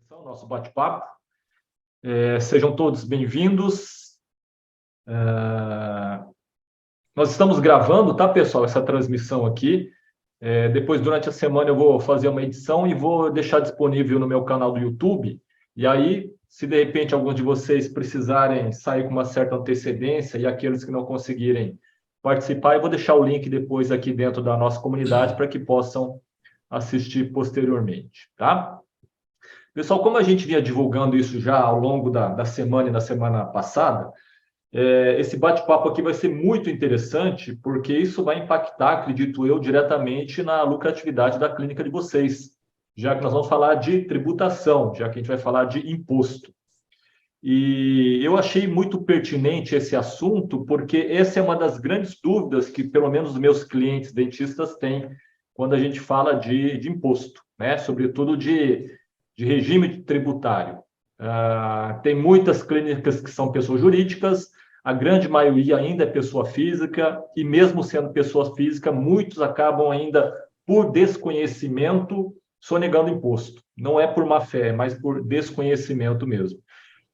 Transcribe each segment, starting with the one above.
Nosso bate-papo. Sejam todos bem-vindos. Nós estamos gravando, tá, pessoal, essa transmissão aqui. Depois, durante a semana, eu vou fazer uma edição e vou deixar disponível no meu canal do YouTube. E aí, se de repente alguns de vocês precisarem sair com uma certa antecedência e aqueles que não conseguirem participar, eu vou deixar o link depois aqui dentro da nossa comunidade para que possam assistir posteriormente, tá? Pessoal, como a gente vinha divulgando isso já ao longo da semana e da semana passada, esse bate-papo aqui vai ser muito interessante, porque isso vai impactar, acredito eu, diretamente na lucratividade da clínica de vocês, já que nós vamos falar de tributação, já que a gente vai falar de imposto. E eu achei muito pertinente esse assunto, porque essa é uma das grandes dúvidas que, pelo menos, os meus clientes dentistas têm quando a gente fala de imposto, né? Sobretudo de regime tributário. Tem muitas clínicas que são pessoas jurídicas, a grande maioria ainda é pessoa física, e mesmo sendo pessoa física, muitos acabam ainda, por desconhecimento, sonegando imposto. Não é por má fé, mas por desconhecimento mesmo.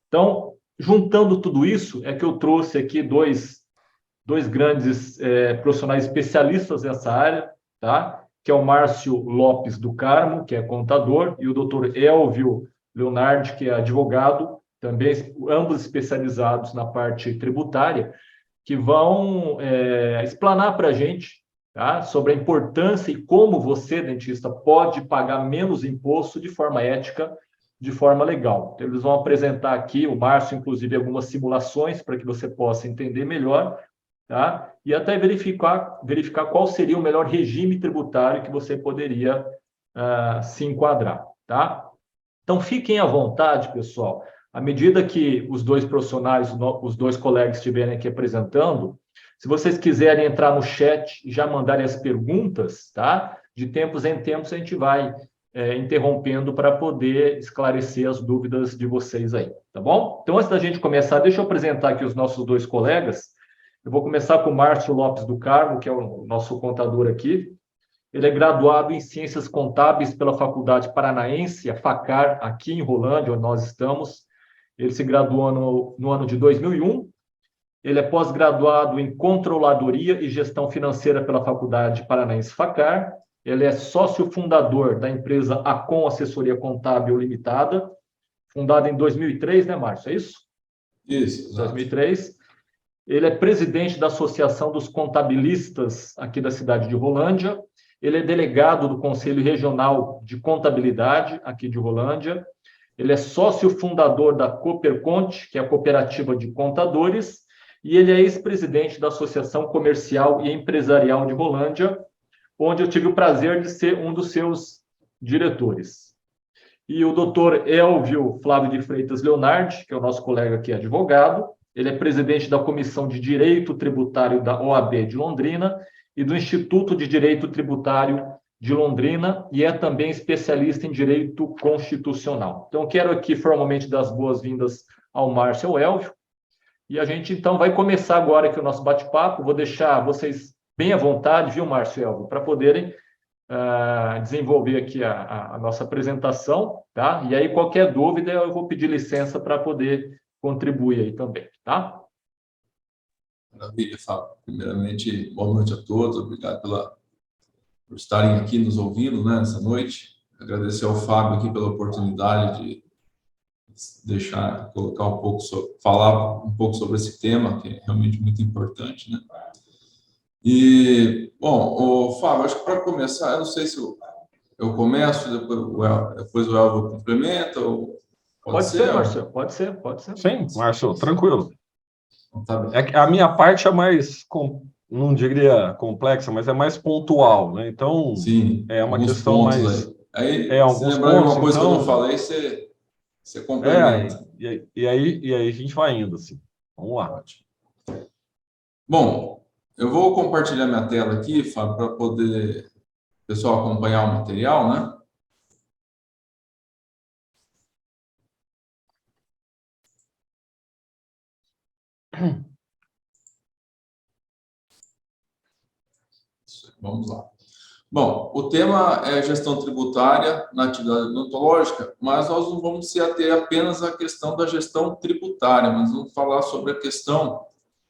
Então, juntando tudo isso, é que eu trouxe aqui dois grandes profissionais especialistas nessa área, tá? Que é o Márcio Lopes do Carmo, que é contador, e o doutor Elvio Leonardi, que é advogado, também ambos especializados na parte tributária, que vão explanar para a gente, tá? Sobre a importância e como você, dentista, pode pagar menos imposto de forma ética, de forma legal. Então, eles vão apresentar aqui, o Márcio, inclusive, algumas simulações para que você possa entender melhor, tá? E até verificar qual seria o melhor regime tributário que você poderia se enquadrar, tá? Então, fiquem à vontade, pessoal. À medida que os dois profissionais, os dois colegas estiverem aqui apresentando, se vocês quiserem entrar no chat e já mandarem as perguntas, tá? De tempos em tempos a gente vai interrompendo para poder esclarecer as dúvidas de vocês aí, tá bom? Então, antes da gente começar, deixa eu apresentar aqui os nossos dois colegas. Eu vou começar com o Márcio Lopes do Carmo, que é o nosso contador aqui. Ele é graduado em Ciências Contábeis pela Faculdade Paranaense, a FACAR, aqui em Rolândia, onde nós estamos. Ele se graduou no ano de 2001. Ele é pós-graduado em Controladoria e Gestão Financeira pela Faculdade Paranaense FACAR. Ele é sócio fundador da empresa Acon Assessoria Contábil Limitada, fundada em 2003, né, Márcio? É isso? Isso, exato. 2003. Ele é presidente da Associação dos Contabilistas aqui da cidade de Rolândia. Ele é delegado do Conselho Regional de Contabilidade aqui de Rolândia. Ele é sócio fundador da Cooperconte, que é a cooperativa de contadores, e ele é ex-presidente da Associação Comercial e Empresarial de Rolândia, onde eu tive o prazer de ser um dos seus diretores. E o doutor Elvio Flávio de Freitas Leonardi, que é o nosso colega aqui, advogado. Ele é presidente da Comissão de Direito Tributário da OAB de Londrina e do Instituto de Direito Tributário de Londrina, e é também especialista em Direito Constitucional. Então, quero aqui formalmente dar as boas-vindas ao Márcio e ao Elvio, e a gente, então, vai começar agora aqui o nosso bate-papo. Vou deixar vocês bem à vontade, viu, Márcio e Elvio, para poderem desenvolver aqui a nossa apresentação, tá? E aí, qualquer dúvida, eu vou pedir licença para poder contribuir aí também, tá? Maravilha, Fábio. Primeiramente, boa noite a todos. Obrigado por estarem aqui nos ouvindo, né, nessa noite. Agradecer ao Fábio aqui pela oportunidade de falar um pouco sobre esse tema, que é realmente muito importante, né? E, bom, Fábio, acho que para começar, eu não sei se eu começo, depois o Elvio complementa, ou Pode ser, Márcio, pode ser. Sim, Márcio, tranquilo. Tá bem. A minha parte é mais, não diria complexa, mas é mais pontual, né? Então, Sim, é uma alguns questão pontos mais... aí. Se alguns lembrar de pontos, uma coisa que eu não então... falei, você complementa. E aí a gente vai indo, assim. Vamos lá. Bom, eu vou compartilhar minha tela aqui, Fábio, para poder o pessoal acompanhar o material, né? Vamos lá. Bom, o tema é gestão tributária na atividade odontológica, mas nós não vamos se ater apenas à questão da gestão tributária, mas vamos falar sobre a questão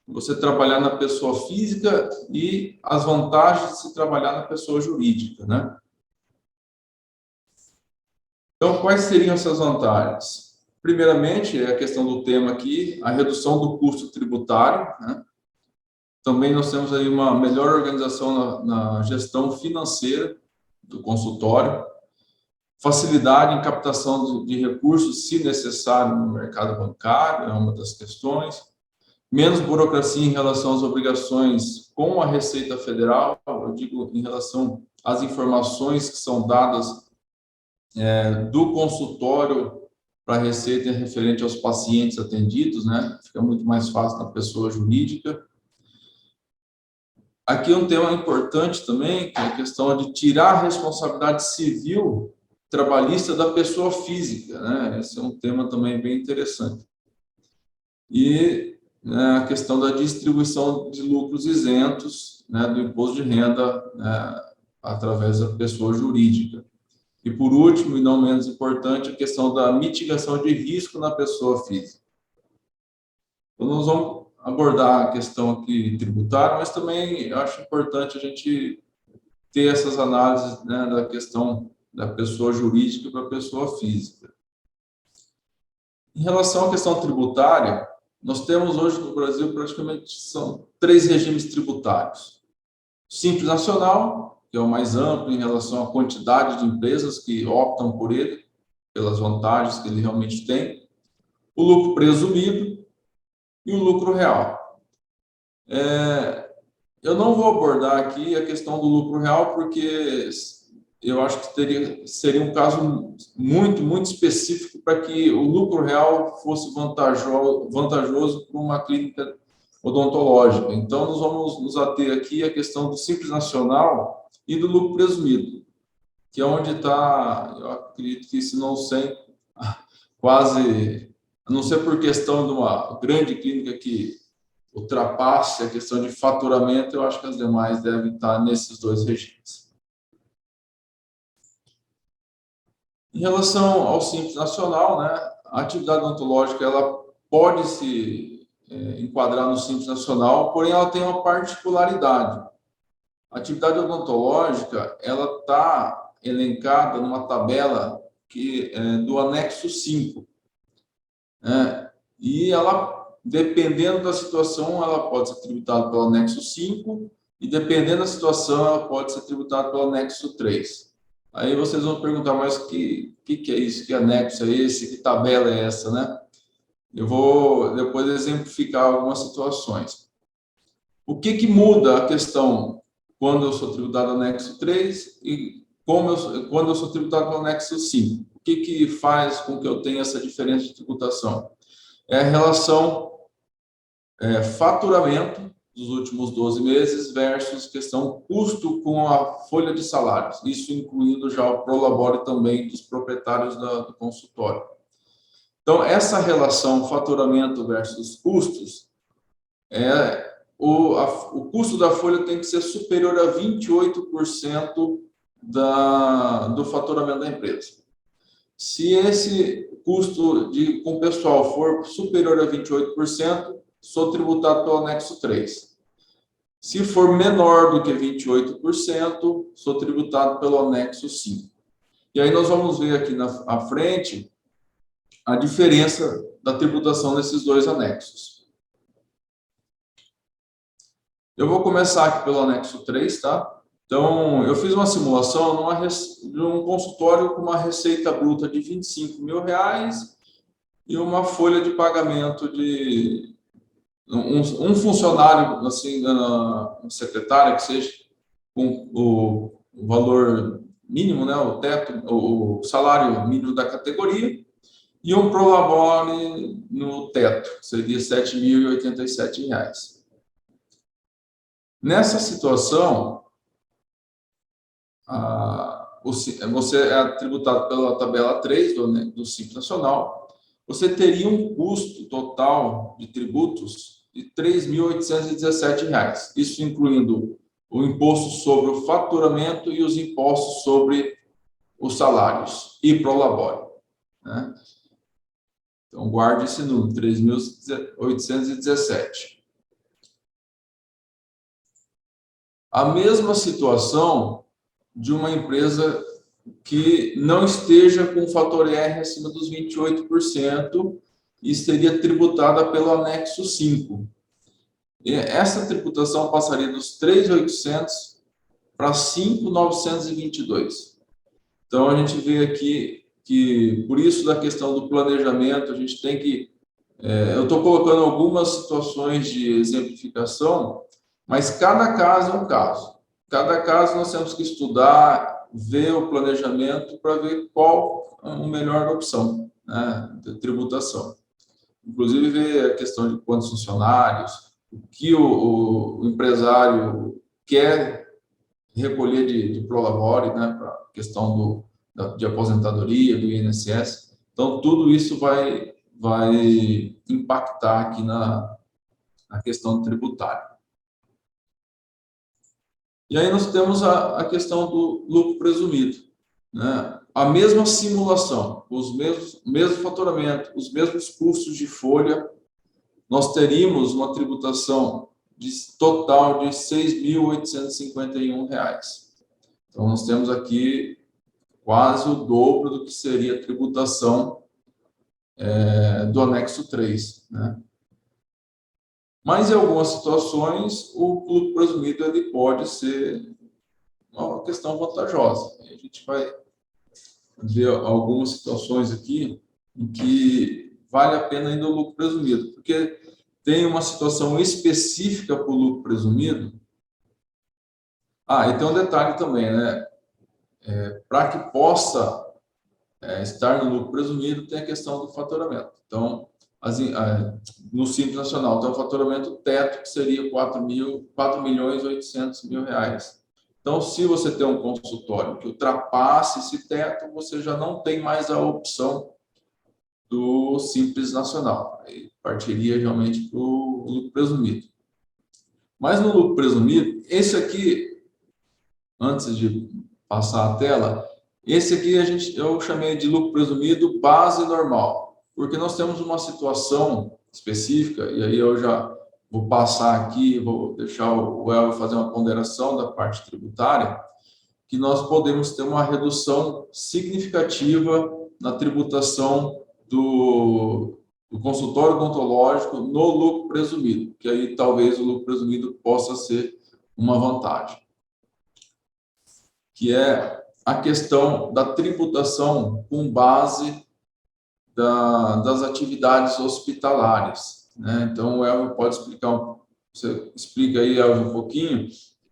de você trabalhar na pessoa física e as vantagens de se trabalhar na pessoa jurídica, né? Então, quais seriam essas vantagens? Primeiramente, é a questão do tema aqui, a redução do custo tributário, né? Também nós temos aí uma melhor organização na gestão financeira do consultório, facilidade em captação de recursos, se necessário, no mercado bancário, é uma das questões, menos burocracia em relação às obrigações com a Receita Federal, eu digo em relação às informações que são dadas do consultório para a Receita referente aos pacientes atendidos, né? Fica muito mais fácil na pessoa jurídica. Aqui um tema importante também, que é a questão de tirar a responsabilidade civil trabalhista da pessoa física, né? Esse é um tema também bem interessante. E a questão da distribuição de lucros isentos, né, do imposto de renda, né, através da pessoa jurídica. E por último, e não menos importante, a questão da mitigação de risco na pessoa física. Então, nós vamos abordar a questão aqui tributária, mas também eu acho importante a gente ter essas análises, né, da questão da pessoa jurídica para a pessoa física. Em relação à questão tributária, nós temos hoje no Brasil praticamente são 3 regimes tributários. Simples Nacional, que é o mais amplo em relação à quantidade de empresas que optam por ele, pelas vantagens que ele realmente tem. O lucro presumido e o lucro real. Eu não vou abordar aqui a questão do lucro real, porque eu acho que seria um caso muito específico para que o lucro real fosse vantajoso para uma clínica odontológica. Então, nós vamos nos ater aqui à questão do Simples Nacional e do lucro presumido, que é onde está, eu acredito que se não sei, quase, a não ser por questão de uma grande clínica que ultrapasse a questão de faturamento, eu acho que as demais devem estar nesses 2 regimes. Em relação ao Simples Nacional, né, a atividade odontológica ela pode se enquadrar no Simples Nacional, porém ela tem uma particularidade. A atividade odontológica ela está elencada numa tabela do anexo 5. Né, e ela, dependendo da situação, ela pode ser tributada pelo anexo 5 e, dependendo da situação, ela pode ser tributada pelo anexo 3. Aí vocês vão perguntar, mas que é isso? Que anexo é esse? Que tabela é essa, né? Eu vou depois exemplificar algumas situações. O que muda a questão quando eu sou tributado no anexo 3 e quando eu sou tributado no anexo 5? O que faz com que eu tenha essa diferença de tributação? É a relação faturamento dos últimos 12 meses versus questão custo com a folha de salários, isso incluindo já o prolabore também dos proprietários do consultório. Então, essa relação faturamento versus custos, o custo da folha tem que ser superior a 28% do faturamento da empresa. Se esse custo com o pessoal for superior a 28%, sou tributado pelo anexo 3. Se for menor do que 28%, sou tributado pelo anexo 5. E aí nós vamos ver aqui à frente a diferença da tributação nesses 2 anexos. Eu vou começar aqui pelo anexo 3, tá? Então, eu fiz uma simulação de um consultório com uma receita bruta de R$25 mil e uma folha de pagamento de um funcionário, assim, uma secretária que seja, com o valor mínimo, né, o teto, o salário mínimo da categoria, e um prolabore no teto, que seria R$ 7.087. Nessa situação, você é tributado pela tabela 3 do Simples Nacional. Você teria um custo total de tributos de R$ 3.817. Isso incluindo o imposto sobre o faturamento e os impostos sobre os salários e prolabore, né? Então, guarde esse número, 3.817. A mesma situação de uma empresa que não esteja com o fator R acima dos 28% e seria tributada pelo anexo 5. E essa tributação passaria dos 3.800 para 5.922. Então, a gente vê aqui que, por isso da questão do planejamento, a gente tem que... eu estou colocando algumas situações de exemplificação, mas cada caso é um caso. Cada caso nós temos que estudar, ver o planejamento para ver qual a melhor opção, né, de tributação. Inclusive, ver a questão de quantos funcionários, o que o empresário quer recolher de prolabore, né, para a questão de aposentadoria, do INSS. Então, tudo isso vai impactar aqui na questão tributária. E aí nós temos a questão do lucro presumido, né? A mesma simulação, o mesmo faturamento, os mesmos custos de folha, nós teríamos uma tributação total de R$ 6.851. Então, nós temos aqui quase o dobro do que seria a tributação do anexo 3, né? Mas, em algumas situações, o lucro presumido ele pode ser uma questão vantajosa. A gente vai ver algumas situações aqui em que vale a pena ainda o lucro presumido, porque tem uma situação específica para o lucro presumido. E tem um detalhe também, né? Para que possa estar no lucro presumido, tem a questão do faturamento. Então, no Simples Nacional, tem o faturamento teto, que seria R$ 4.800.000. Então, se você tem um consultório que ultrapasse esse teto, você já não tem mais a opção do Simples Nacional. Aí partiria realmente para o lucro presumido. Mas no lucro presumido, esse aqui, antes de passar a tela, esse aqui eu chamei de lucro presumido base normal, porque nós temos uma situação específica, e aí eu já vou passar aqui, vou deixar o Elvio fazer uma ponderação da parte tributária, que nós podemos ter uma redução significativa na tributação do consultório odontológico no lucro presumido, que aí talvez o lucro presumido possa ser uma vantagem, que é a questão da tributação com base das atividades hospitalares, né? Então, o Elvio pode explicar, você explica aí, Elvio, um pouquinho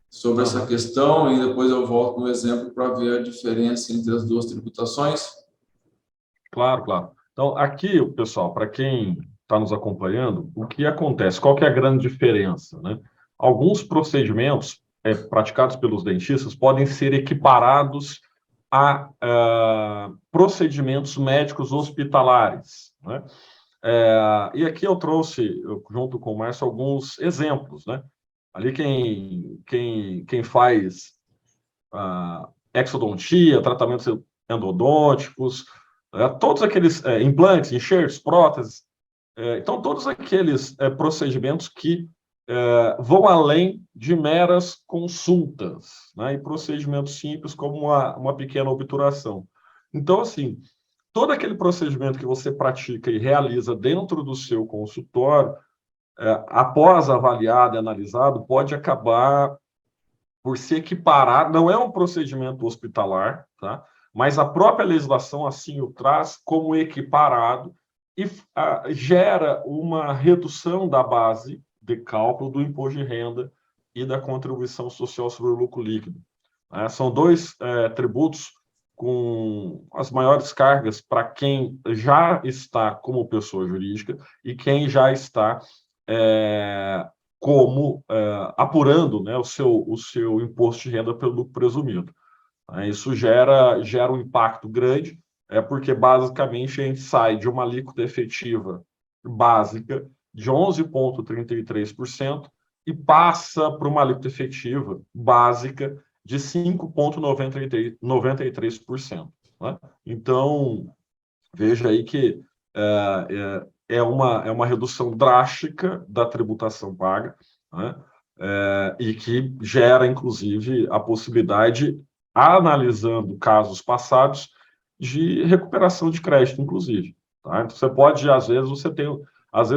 sobre essa questão, e depois eu volto no exemplo para ver a diferença entre as duas tributações. Claro, claro. Então, aqui, pessoal, para quem está nos acompanhando, o que acontece? Qual que é a grande diferença, né? Alguns procedimentos praticados pelos dentistas podem ser equiparados a procedimentos médicos hospitalares, né? E aqui eu trouxe, junto com o Márcio, alguns exemplos, né? Ali quem faz exodontia, tratamentos endodônticos, todos aqueles implantes, enxertos, próteses, então todos aqueles procedimentos que vão além de meras consultas, né, e procedimentos simples como uma pequena obturação. Então, assim, todo aquele procedimento que você pratica e realiza dentro do seu consultório, após avaliado e analisado, pode acabar por se equiparar, não é um procedimento hospitalar, tá? Mas a própria legislação assim o traz como equiparado e gera uma redução da base de cálculo do imposto de renda e da contribuição social sobre o lucro líquido. São dois tributos com as maiores cargas para quem já está como pessoa jurídica e quem já está apurando, né, o seu imposto de renda pelo lucro presumido. Isso gera um impacto grande, porque basicamente a gente sai de uma alíquota efetiva básica de 11,33% e passa para uma alíquota efetiva básica de 5,93%. Né? Então, veja aí que é uma redução drástica da tributação paga, né? E que gera, inclusive, a possibilidade, analisando casos passados, de recuperação de crédito, inclusive. Tá? Então, você pode, às vezes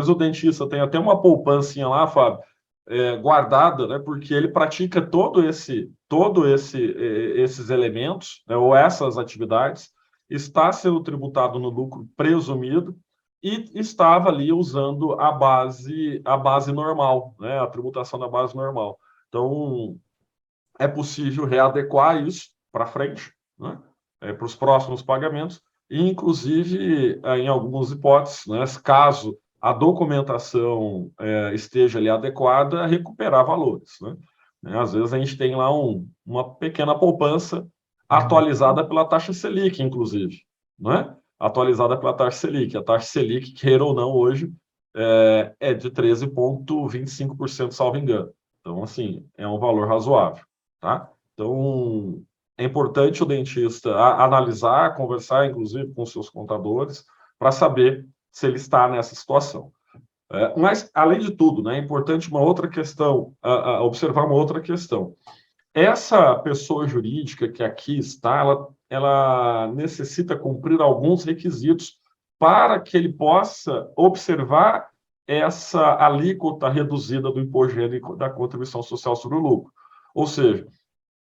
o dentista tem até uma poupancinha lá, Fábio, guardada, né, porque ele pratica esses elementos, né, ou essas atividades, está sendo tributado no lucro presumido e estava ali usando a base normal, né, a tributação da base normal. Então, é possível readequar isso para frente, né, para os próximos pagamentos, e, inclusive, em algumas hipóteses, né, caso a documentação esteja ali adequada, recuperar valores. Né? Às vezes a gente tem lá uma pequena poupança atualizada pela taxa Selic, inclusive. Né? Atualizada pela taxa Selic. A taxa Selic, queira ou não, hoje é de 13,25%, salvo engano. Então, assim, é um valor razoável. Tá? Então, é importante o dentista analisar, conversar, inclusive, com seus contadores, para saber se ele está nessa situação. Mas, além de tudo, né, é importante uma outra questão, observar uma outra questão. Essa pessoa jurídica que aqui está, ela necessita cumprir alguns requisitos para que ele possa observar essa alíquota reduzida do imposto da contribuição social sobre o lucro. Ou seja,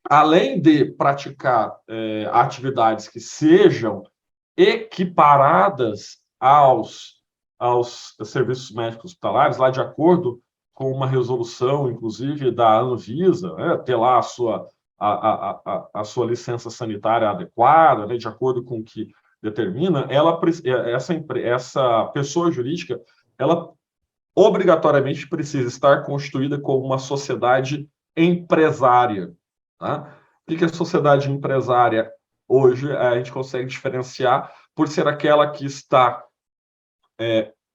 além de praticar atividades que sejam equiparadas aos serviços médicos hospitalares, lá de acordo com uma resolução, inclusive, da Anvisa, né, ter lá a sua licença sanitária adequada, né, de acordo com o que determina, essa pessoa jurídica, ela obrigatoriamente precisa estar constituída como uma sociedade empresária. Tá? O que é sociedade empresária? Hoje a gente consegue diferenciar por ser aquela que está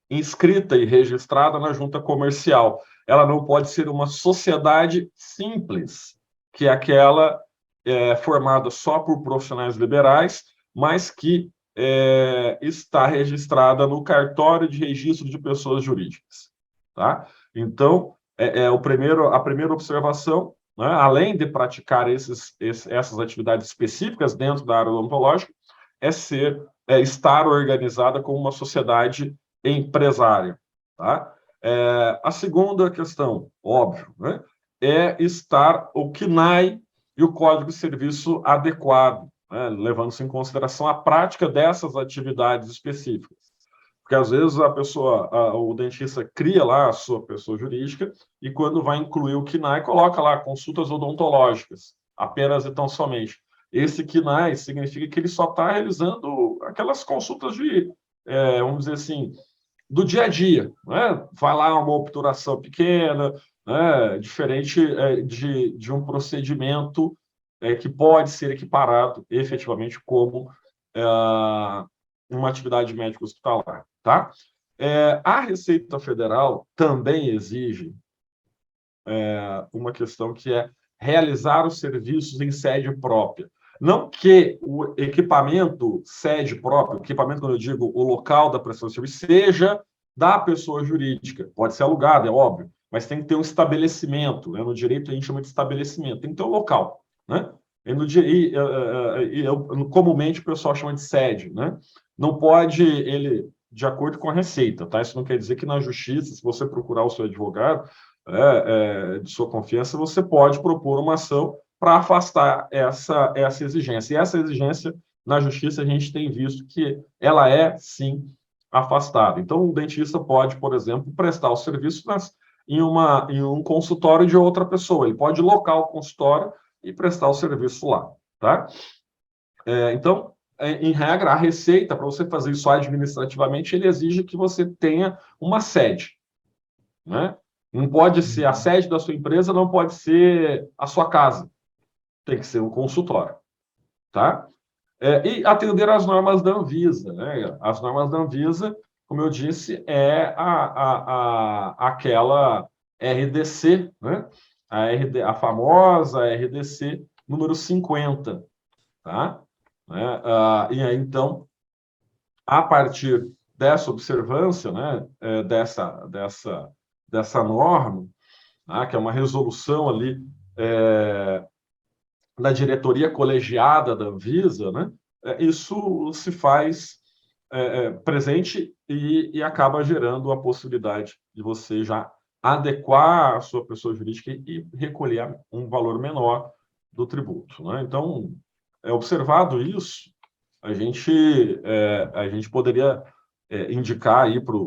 inscrita e registrada na junta comercial. Ela não pode ser uma sociedade simples, que é aquela formada só por profissionais liberais, mas que está registrada no cartório de registro de pessoas jurídicas. Tá? Então, a primeira observação, né, além de praticar essas atividades específicas dentro da área odontológica, estar organizada como uma sociedade empresária. Tá? A segunda questão, óbvio, né, é estar o CNAE e o Código de Serviço adequado, né, levando-se em consideração a prática dessas atividades específicas. Porque, às vezes, o dentista cria lá a sua pessoa jurídica e, quando vai incluir o CNAE, coloca lá consultas odontológicas, apenas e tão somente. Esse CNAE significa que ele só está realizando aquelas consultas vamos dizer assim, do dia a dia. Né? Vai lá uma obturação pequena, né? Diferente de um procedimento que pode ser equiparado efetivamente como uma atividade médica hospitalar. Tá? A Receita Federal também exige uma questão que é realizar os serviços em sede própria. Não que o equipamento sede próprio, equipamento, quando eu digo o local da prestação de serviço, seja da pessoa jurídica. Pode ser alugado, é óbvio, mas tem que ter um estabelecimento. Né? No direito a gente chama de estabelecimento, tem que ter um local. Né? Comumente o pessoal chama de sede. Né? Não pode ele, de acordo com a Receita. Tá? Isso não quer dizer que na justiça, se você procurar o seu advogado de sua confiança, você pode propor uma ação para afastar essa exigência. E essa exigência, na justiça, a gente tem visto que ela é, sim, afastada. Então, o dentista pode, por exemplo, prestar o serviço em um consultório de outra pessoa. Ele pode locar o consultório e prestar o serviço lá. Tá? Então, em regra, a Receita, para você fazer isso administrativamente, ele exige que você tenha uma sede. Né? Não pode ser a sede da sua empresa, não pode ser a sua casa. Tem que ser um consultório. Tá? E atender às normas da Anvisa. Né? As normas da Anvisa, como eu disse, é aquela RDC, né? A famosa RDC número 50, tá? Né? E aí, então, a partir dessa observância, né, dessa norma, né, que é uma resolução ali da diretoria colegiada da Anvisa, né, isso se faz presente e acaba gerando a possibilidade de você já adequar a sua pessoa jurídica e recolher um valor menor do tributo, né? Então, observado isso, a gente poderia indicar aí para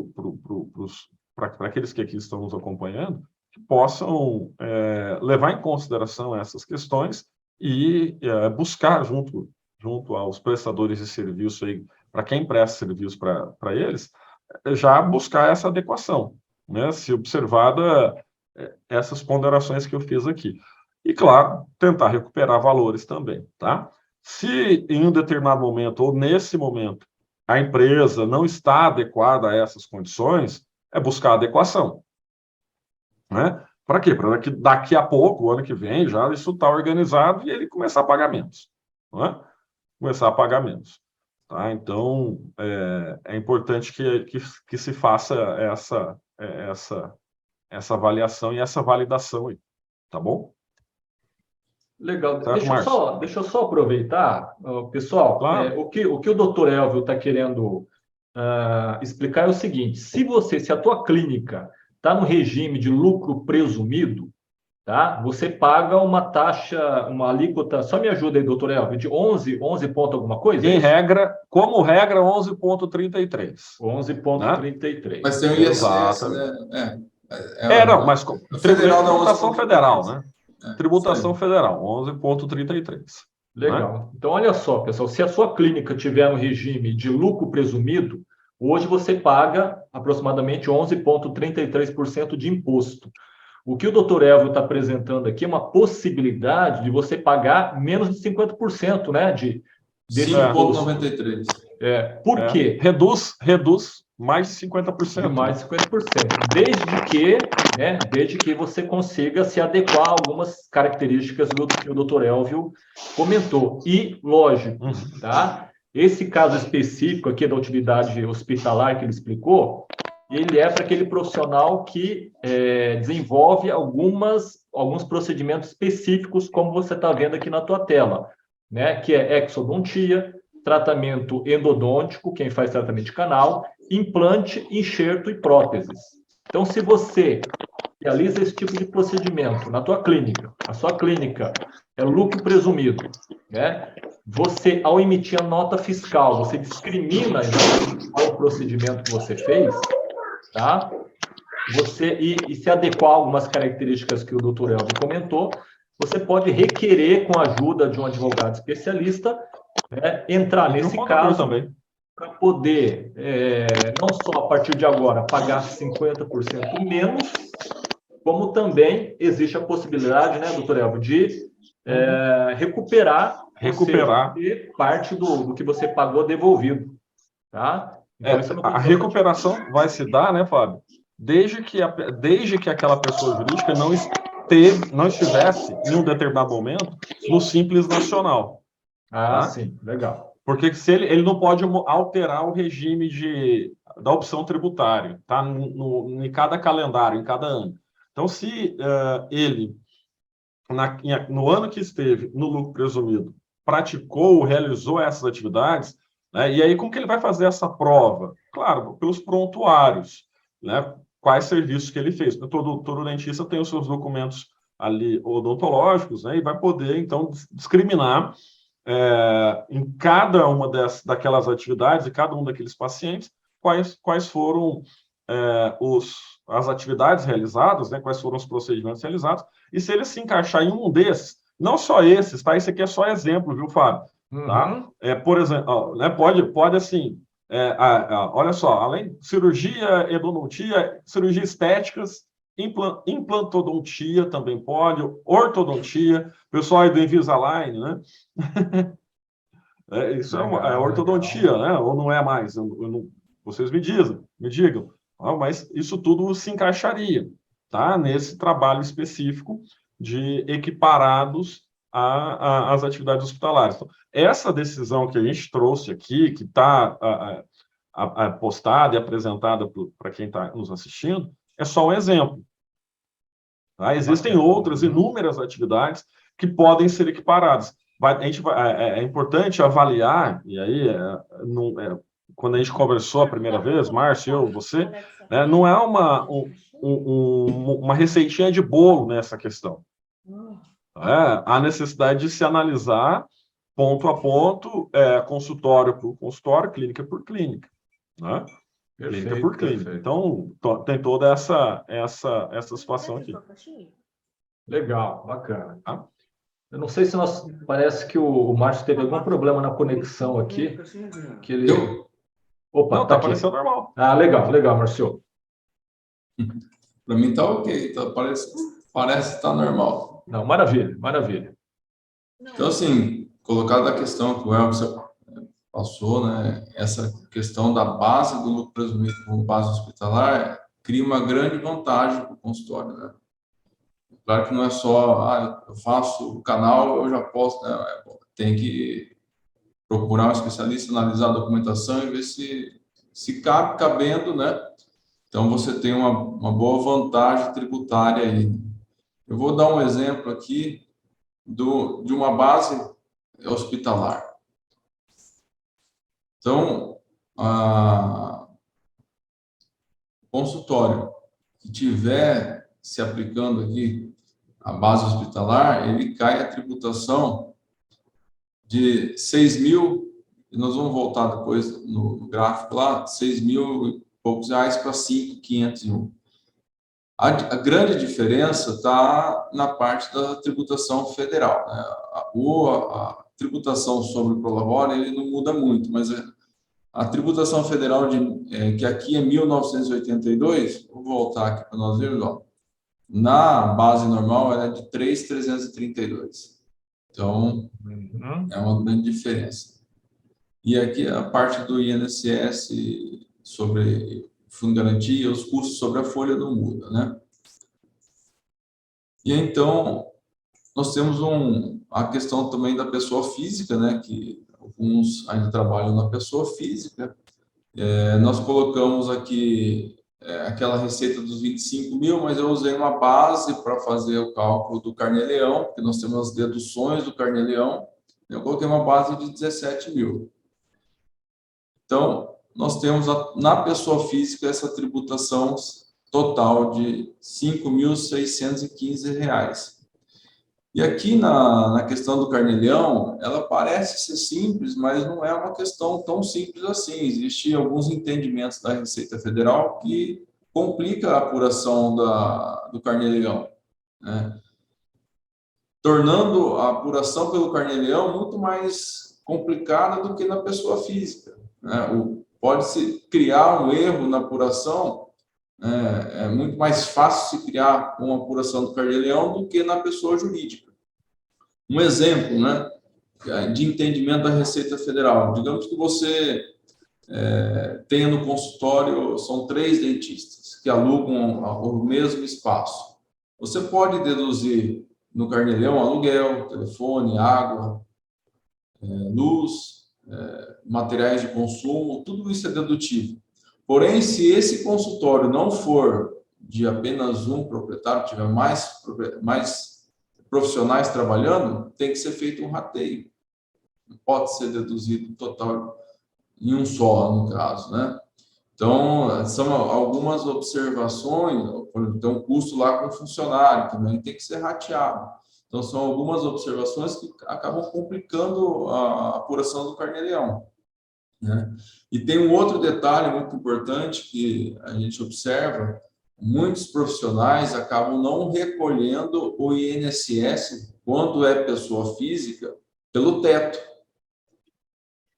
aqueles que aqui estão nos acompanhando que possam levar em consideração essas questões e buscar junto aos prestadores de serviço aí, para quem presta serviço para eles, já buscar essa adequação, né? Se observada essas ponderações que eu fiz aqui. E, claro, tentar recuperar valores também, tá? Se em um determinado momento, ou nesse momento, a empresa não está adequada a essas condições, é buscar adequação, né? Para quê? Para que daqui a pouco, o ano que vem, já isso está organizado e ele começar a pagar menos, né? Começar a pagar menos. Tá? Então, é importante que se faça essa avaliação e essa validação aí, tá bom? Legal. Certo, Deixa eu só aproveitar, pessoal, claro. o que o doutor Elvio está querendo explicar é o seguinte: se a tua clínica está no regime de lucro presumido, tá? Você paga uma taxa, uma alíquota, só me ajuda aí, doutor Elvio, de 11 ponto alguma coisa? Em regra, como regra, 11,33. 11,33. Mas tem o ISS, né? Não, mas tributação federal, né? Tributação sim. federal, 11,33. Legal. Né? Então, olha só, pessoal, se a sua clínica tiver no regime de lucro presumido, hoje você paga aproximadamente 11,33% de imposto. O que o doutor Elvio está apresentando aqui é uma possibilidade de você pagar menos de 50%, né? De 5,93%. Por quê? Reduz mais de 50%. De mais de 50%. Desde que você consiga se adequar a algumas características que o doutor Elvio comentou. E, lógico, tá? Esse caso específico aqui da utilidade hospitalar que ele explicou, ele é para aquele profissional que desenvolve alguns procedimentos específicos, como você está vendo aqui na tua tela, né? Que é exodontia, tratamento endodôntico, quem faz tratamento de canal, implante, enxerto e próteses. Então, se você realiza esse tipo de procedimento na tua clínica, a sua clínica é lucro presumido, né? Você, ao emitir a nota fiscal, você discrimina qual o procedimento que você fez, tá? E se adequar a algumas características que o doutor Elvio comentou, você pode requerer, com a ajuda de um advogado especialista, entrar nesse caso para poder, não só a partir de agora, pagar 50% menos, como também existe a possibilidade, né, doutor Elvio, de recuperar parte do que você pagou devolvido. Tá? Então, a recuperação vai se dar, né, Fábio? Desde que aquela pessoa jurídica não estivesse, em um determinado momento, no Simples Nacional. Tá? Sim, legal. Porque se ele não pode alterar o regime da opção tributária, tá? Em cada calendário, em cada ano. Então, se ele, no ano que esteve no lucro presumido, praticou, realizou essas atividades, né? E aí como que ele vai fazer essa prova? Claro, pelos prontuários, né? Quais serviços que ele fez. Todo dentista tem os seus documentos ali odontológicos, né? E vai poder, então, discriminar em cada uma daquelas atividades, e cada um daqueles pacientes, quais foram as atividades realizadas, né, quais foram os procedimentos realizados, e se ele se encaixar em um desses, não só esses, tá? Isso aqui é só exemplo, viu, Fábio? Tá? Por exemplo, né, pode assim, olha só, além de cirurgia, endodontia, cirurgia estéticas, implantodontia também pode, ortodontia, pessoal aí do Invisalign, né? Isso é ortodontia, né? Ou não é mais? Vocês me digam. Mas isso tudo se encaixaria, tá? Nesse trabalho específico de equiparados às atividades hospitalares. Então, essa decisão que a gente trouxe aqui, que está postada e apresentada para quem está nos assistindo, é só um exemplo. Tá? Existem outras inúmeras atividades que podem ser equiparadas. É importante avaliar, e aí, quando a gente conversou a primeira vez, Márcio, eu, você, né, não é uma receitinha de bolo nessa questão. Há necessidade de se analisar ponto a ponto, consultório por consultório, clínica por clínica. Né? Perfeito, clínica por clínica. Perfeito. Então, tem toda essa situação aqui. Legal, bacana. Tá? Eu não sei se parece que o Márcio teve algum problema na conexão aqui. Que ele... Opa, não, tá aparecendo normal. Ah, legal, Márcio. Para mim tá ok, tá, parece que tá normal. Não, maravilha, maravilha. Então, assim, colocada a questão que o Elvis passou, né, essa questão da base do lucro presumido como base hospitalar cria uma grande vantagem para o consultório, né? Claro que não é só, eu faço o canal, eu já posso, né? Tem que procurar um especialista, analisar a documentação e ver se cabe, cabendo, né? Então, você tem uma boa vantagem tributária aí. Eu vou dar um exemplo aqui de uma base hospitalar. Então, o consultório que tiver se aplicando aqui a base hospitalar, ele cai a tributação de 6 mil, e nós vamos voltar depois no gráfico lá, 6 mil e poucos reais para 5.501. A grande diferença está na parte da tributação federal, né? A tributação sobre o prolabore, ele não muda muito, mas a tributação federal, que aqui é 1.982, vou voltar aqui para nós vermos, ó. Na base normal, ela é de 3.332. Então, é uma grande diferença. E aqui a parte do INSS sobre fundo de garantia, os custos sobre a folha não muda, né? E então, nós temos a questão também da pessoa física, né? Que alguns ainda trabalham na pessoa física. Nós colocamos aqui aquela receita dos 25 mil, mas eu usei uma base para fazer o cálculo do Carnê-Leão, porque nós temos as deduções do Carnê-Leão. Eu coloquei uma base de 17 mil. Então, nós temos na pessoa física essa tributação total de R$ 5.615. E aqui na questão do Carnê-Leão, ela parece ser simples, mas não é uma questão tão simples assim. Existem alguns entendimentos da Receita Federal que complica a apuração do Carnê-Leão, né? Tornando a apuração pelo Carnê-Leão muito mais complicada do que na pessoa física, né? Pode-se criar um erro na apuração, é muito mais fácil se criar uma apuração do Carnê-Leão do que na pessoa jurídica. Um exemplo, né, de entendimento da Receita Federal. Digamos que você tenha no consultório, são 3 dentistas que alugam o mesmo espaço. Você pode deduzir no Carnê-Leão aluguel, telefone, água, luz, materiais de consumo, tudo isso é dedutível. Porém, se esse consultório não for de apenas um proprietário, tiver mais profissionais trabalhando, tem que ser feito um rateio. Não pode ser deduzido total em um só, no caso, né? Então, são algumas observações, por exemplo, tem um custo lá com funcionário, também tem que ser rateado. Então, são algumas observações que acabam complicando a apuração do Carnê-Leão, né? E tem um outro detalhe muito importante que a gente observa: muitos profissionais acabam não recolhendo o INSS, quando é pessoa física, pelo teto.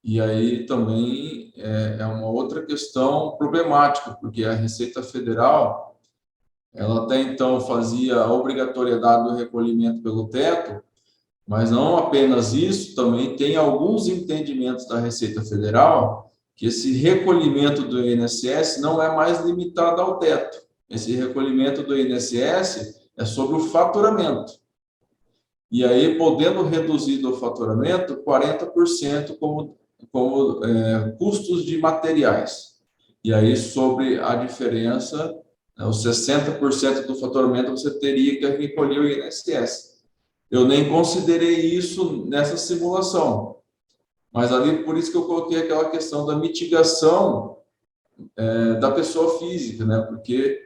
E aí também é uma outra questão problemática, porque a Receita Federal, ela até então fazia a obrigatoriedade do recolhimento pelo teto, mas não apenas isso, também tem alguns entendimentos da Receita Federal que esse recolhimento do INSS não é mais limitado ao teto. esse recolhimento do INSS é sobre o faturamento. E aí, podendo reduzir do faturamento 40% como custos de materiais. E aí, sobre a diferença, os 60% do faturamento você teria que recolher o INSS. Eu nem considerei isso nessa simulação, mas ali, por isso que eu coloquei aquela questão da mitigação da pessoa física, né? Porque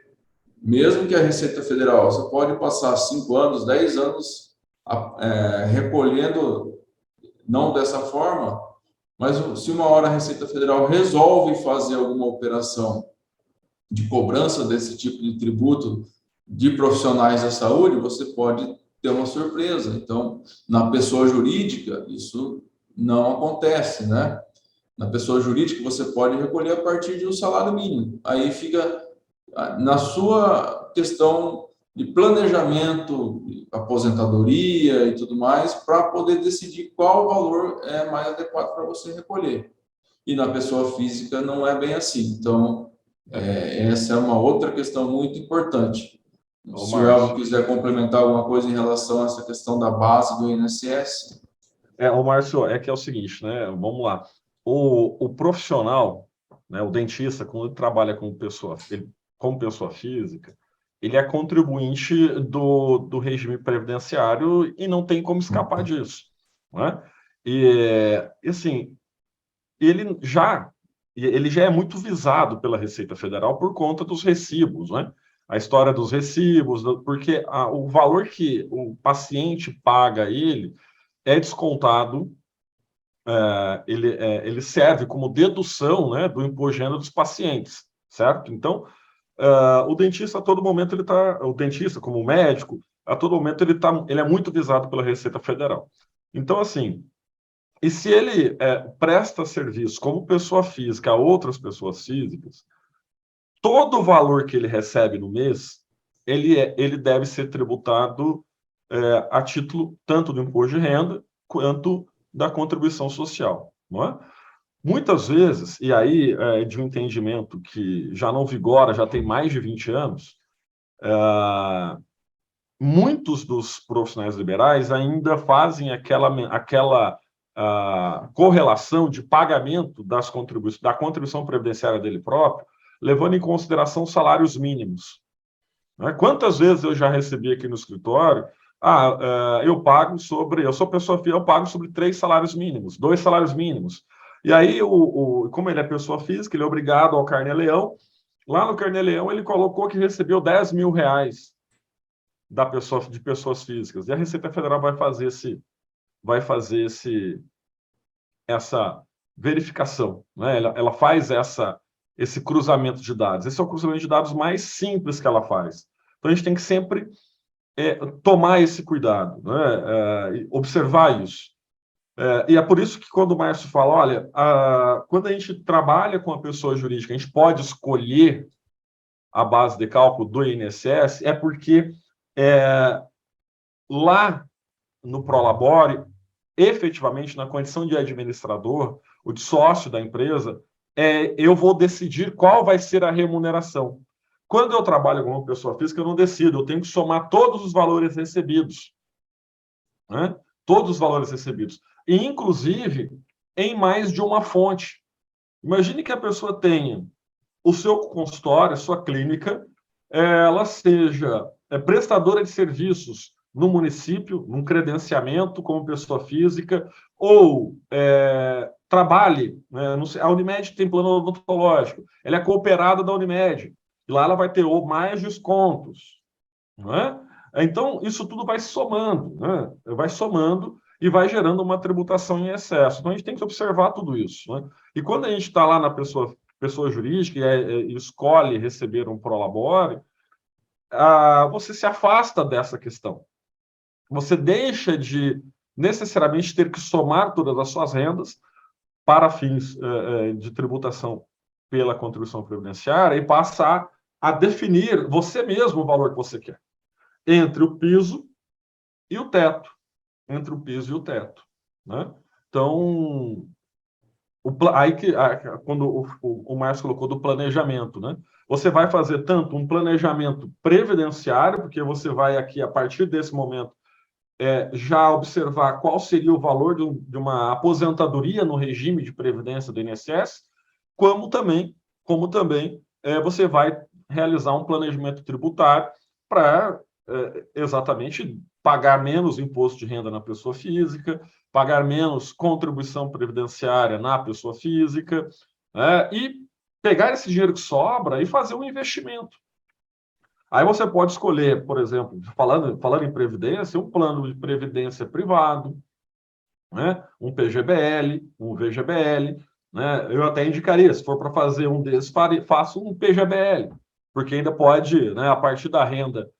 mesmo que a Receita Federal, você pode passar 5 anos, 10 anos recolhendo, não dessa forma, mas se uma hora a Receita Federal resolve fazer alguma operação de cobrança desse tipo de tributo de profissionais da saúde, você pode ter uma surpresa. Então, na pessoa jurídica, isso não acontece, né? Na pessoa jurídica, você pode recolher a partir de um salário mínimo. Aí fica na sua questão de planejamento, aposentadoria e tudo mais, para poder decidir qual valor é mais adequado para você recolher. E na pessoa física não é bem assim. Então, essa é uma outra questão muito importante. Se o Elvio quiser complementar alguma coisa em relação a essa questão da base do INSS. O Márcio, que é o seguinte, né? Vamos lá. O profissional, né, o dentista, quando ele trabalha como pessoa física, ele é contribuinte do regime previdenciário e não tem como escapar disso, né? E assim, ele já é muito visado pela Receita Federal por conta dos recibos, né? A história dos recibos, porque o valor que o paciente paga a ele é descontado, ele serve como dedução, né, do imposto de renda dos pacientes, certo? Então, o dentista, a todo momento, o dentista, como médico, a todo momento ele é muito visado pela Receita Federal. Então, assim, e se ele presta serviço como pessoa física a outras pessoas físicas, todo o valor que ele recebe no mês, ele deve ser tributado a título tanto do imposto de renda quanto da contribuição social, não é? Muitas vezes, e aí de um entendimento que já não vigora, já tem mais de 20 anos, muitos dos profissionais liberais ainda fazem aquela correlação de pagamento da contribuição previdenciária dele próprio, levando em consideração salários mínimos. Né? Quantas vezes eu já recebi aqui no escritório, eu sou pessoa física, eu pago sobre 3 salários mínimos, 2 salários mínimos. E aí, como ele é pessoa física, ele é obrigado ao Carnê-Leão. Lá no Carnê-Leão, ele colocou que recebeu R$10 mil de pessoas físicas. E a Receita Federal vai fazer essa verificação, né? Ela faz esse cruzamento de dados. Esse é o cruzamento de dados mais simples que ela faz. Então, a gente tem que sempre tomar esse cuidado, né? Observar isso. E é por isso que quando o Márcio fala, olha, quando a gente trabalha com a pessoa jurídica, a gente pode escolher a base de cálculo do INSS, é porque lá no Prolabore, efetivamente, na condição de administrador, ou de sócio da empresa, eu vou decidir qual vai ser a remuneração. Quando eu trabalho como pessoa física, eu não decido, eu tenho que somar todos os valores recebidos. Né? Todos os valores recebidos. E, inclusive, em mais de uma fonte. Imagine que a pessoa tenha o seu consultório, a sua clínica, ela seja prestadora de serviços no município, num credenciamento como pessoa física, ou trabalhe, né? A Unimed tem plano odontológico, ela é cooperada da Unimed, e lá ela vai ter mais descontos. Não é? Então, isso tudo vai somando, né? Vai somando e vai gerando uma tributação em excesso. Então, a gente tem que observar tudo isso. Né? E quando a gente está lá na pessoa jurídica e escolhe receber um prolabore, você se afasta dessa questão. Você deixa de necessariamente ter que somar todas as suas rendas para fins de tributação pela contribuição previdenciária e passar a definir você mesmo o valor que você quer entre o piso e o teto. Entre o piso e o teto. Né? Então, quando o Márcio colocou do planejamento, né? Você vai fazer tanto um planejamento previdenciário, porque você vai aqui, a partir desse momento, já observar qual seria o valor de uma aposentadoria no regime de previdência do INSS, como também você vai realizar um planejamento tributário para exatamente pagar menos imposto de renda na pessoa física, pagar menos contribuição previdenciária na pessoa física, e pegar esse dinheiro que sobra e fazer um investimento. Aí você pode escolher, por exemplo, falando em previdência, um plano de previdência privado, né? Um PGBL, um VGBL, né? Eu até indicaria, se for para fazer um desses, faça um PGBL, porque ainda pode, né, a partir da renda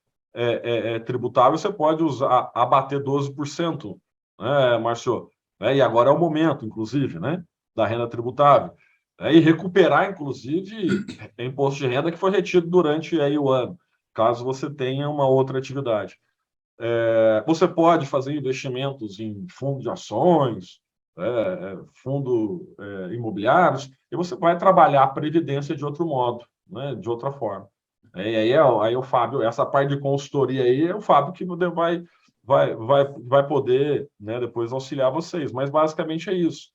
tributável, você pode abater 12%, né, Márcio? E agora é o momento, inclusive, né, da renda tributável. E recuperar, inclusive, imposto de renda que foi retido durante aí o ano, caso você tenha uma outra atividade. Você pode fazer investimentos em fundo de ações, fundo imobiliários, e você vai trabalhar a previdência de outro modo, né, de outra forma. E aí o Fábio, essa parte de consultoria aí, é o Fábio que vai poder, né, depois auxiliar vocês, mas basicamente é isso.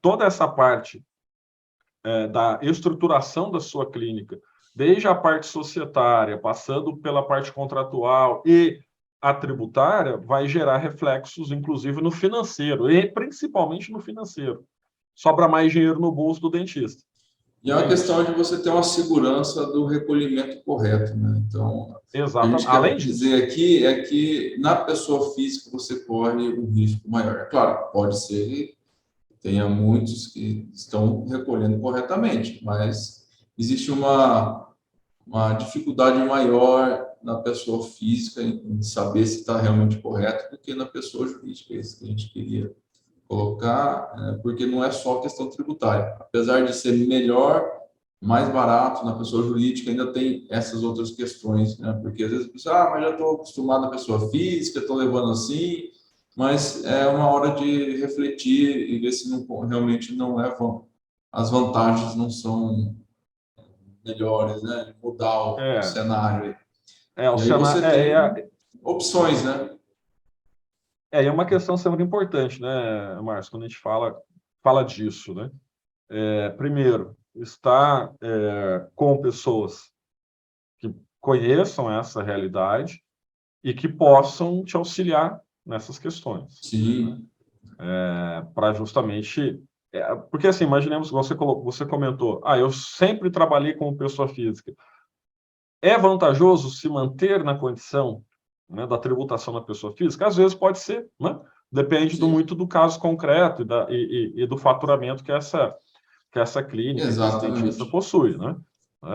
Toda essa parte da estruturação da sua clínica, desde a parte societária, passando pela parte contratual e a tributária, vai gerar reflexos, inclusive, no financeiro, e principalmente no financeiro. Sobra mais dinheiro no bolso do dentista. E é uma questão de você ter uma segurança do recolhimento correto, né? Então, exatamente. O que a gente quer dizer aqui é que na pessoa física você corre um risco maior. É claro, pode ser que tenha muitos que estão recolhendo corretamente, mas existe uma dificuldade maior na pessoa física em saber se está realmente correto do que na pessoa jurídica. É isso que a gente queria colocar, porque não é só questão tributária. Apesar de ser melhor, mais barato na pessoa jurídica, ainda tem essas outras questões, né? Porque às vezes a pessoa, mas já estou acostumado na pessoa física, estou levando assim, mas é uma hora de refletir e ver se realmente não é as vantagens não são melhores, né? Mudar o cenário. O cenário tem opções, né? É uma questão sempre importante, né, Márcio, quando a gente fala disso, né? Primeiro, estar com pessoas que conheçam essa realidade e que possam te auxiliar nessas questões. Sim. Né? Para justamente... porque, assim, imaginemos, você comentou, eu sempre trabalhei como pessoa física. É vantajoso se manter na condição, né, da tributação da pessoa física? Às vezes pode ser, né? Depende muito do caso concreto e do faturamento que essa clínica, que esse dentista possui, né?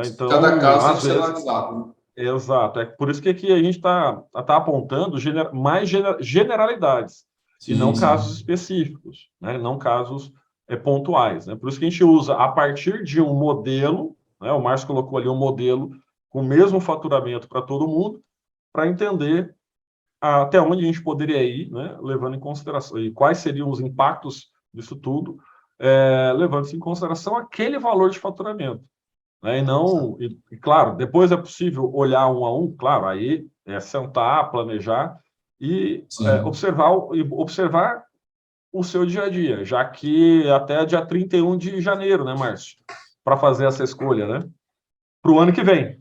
Então, cada caso tem que ser analisado. Exato. É por isso que aqui a gente está apontando mais generalidades, e não casos específicos, né? Não casos pontuais, né? Por isso que a gente usa, a partir de um modelo, né? O Márcio colocou ali um modelo com o mesmo faturamento para todo mundo, para entender até onde a gente poderia ir, né, levando em consideração, e quais seriam os impactos disso tudo, levando-se em consideração aquele valor de faturamento. Né, e claro, depois é possível olhar um a um, claro, aí sentar, planejar e observar o seu dia a dia, já que até dia 31 de janeiro, né, Márcio? Para fazer essa escolha, né? Para o ano que vem.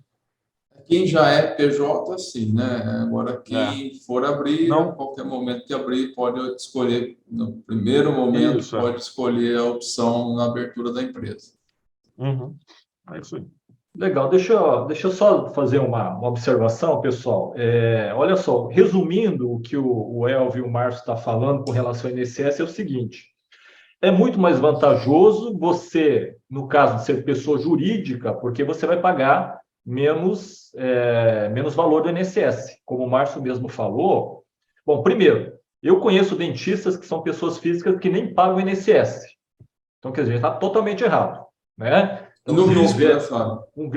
Quem já é PJ, sim, né? Agora, quem for abrir, a qualquer momento que abrir, pode escolher, no primeiro momento, pode escolher a opção na abertura da empresa. É isso aí. Legal, deixa eu só fazer uma observação, pessoal. Olha só, resumindo o que o Elvio e o Márcio estão falando com relação ao INSS, é o seguinte: é muito mais vantajoso você, no caso de ser pessoa jurídica, porque você vai pagar menos valor do INSS. Como o Márcio mesmo falou, bom, primeiro, eu conheço dentistas que são pessoas físicas que nem pagam o INSS. Então, quer dizer, está totalmente errado, né? Então, no risco, um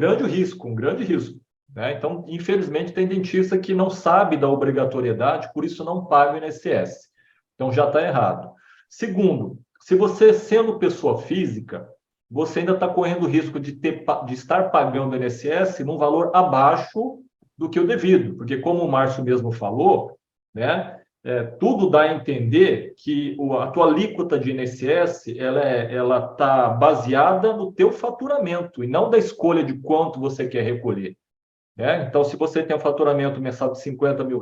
grande risco, né? Então, infelizmente, tem dentista que não sabe da obrigatoriedade, por isso não paga o INSS. Então, já está errado. Segundo, se você, sendo pessoa física, você ainda está correndo o risco de estar pagando o INSS num valor abaixo do que o devido, porque, como o Márcio mesmo falou, né, tudo dá a entender que a tua alíquota de INSS ela está baseada no teu faturamento e não da escolha de quanto você quer recolher. Né? Então, se você tem um faturamento mensal de R$50 mil,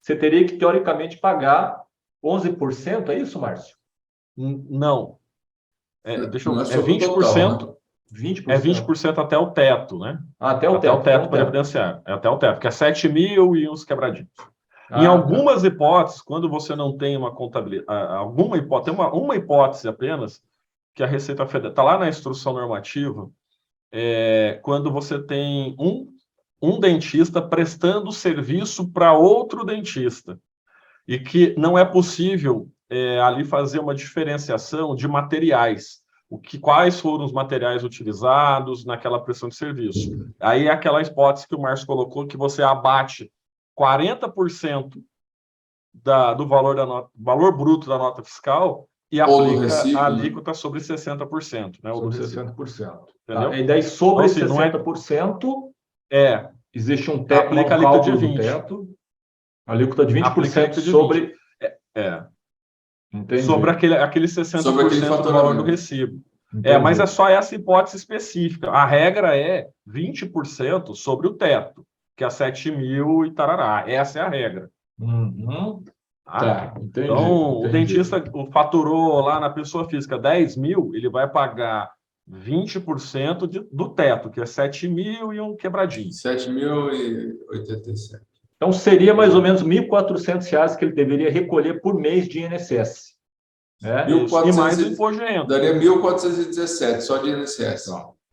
você teria que, teoricamente, pagar 11%, é isso, Márcio? Não. Não é sobre o 20%, total, né? 20%. É 20% até o teto, né? Até o Até teto. o teto previdenciário. É até o teto, que é 7 mil e uns quebradinhos. Em Tá. algumas hipóteses, quando você não tem uma contabilidade, uma hipótese apenas, que a Receita Federal está lá na instrução normativa, quando você tem um dentista prestando serviço para outro dentista, e que não é possível ali fazer uma diferenciação de materiais, quais foram os materiais utilizados naquela prestação de serviço. Aí é aquela hipótese que o Márcio colocou, que você abate 40% do valor bruto da nota fiscal e aplica a alíquota sobre 60%. Né, sobre 60%. Entendeu? Tá. E daí, sobre então, assim, 60%, existe um aplica a alíquota de 20%. Teto, alíquota de 20% sobre... Entendi. Sobre aquele 60% sobre aquele do valor do recibo. Mas é só essa hipótese específica. A regra é 20% sobre o teto, que é 7 mil e tarará. Essa é a regra. Uhum. Entendi. Então, o dentista faturou lá na pessoa física 10 mil, ele vai pagar 20% do teto, que é 7 mil e um quebradinho. 7.087. Então, seria mais ou menos R$1.400 que ele deveria recolher por mês de INSS. Né? E mais o imposto de renda. Daria 1.417 só de INSS.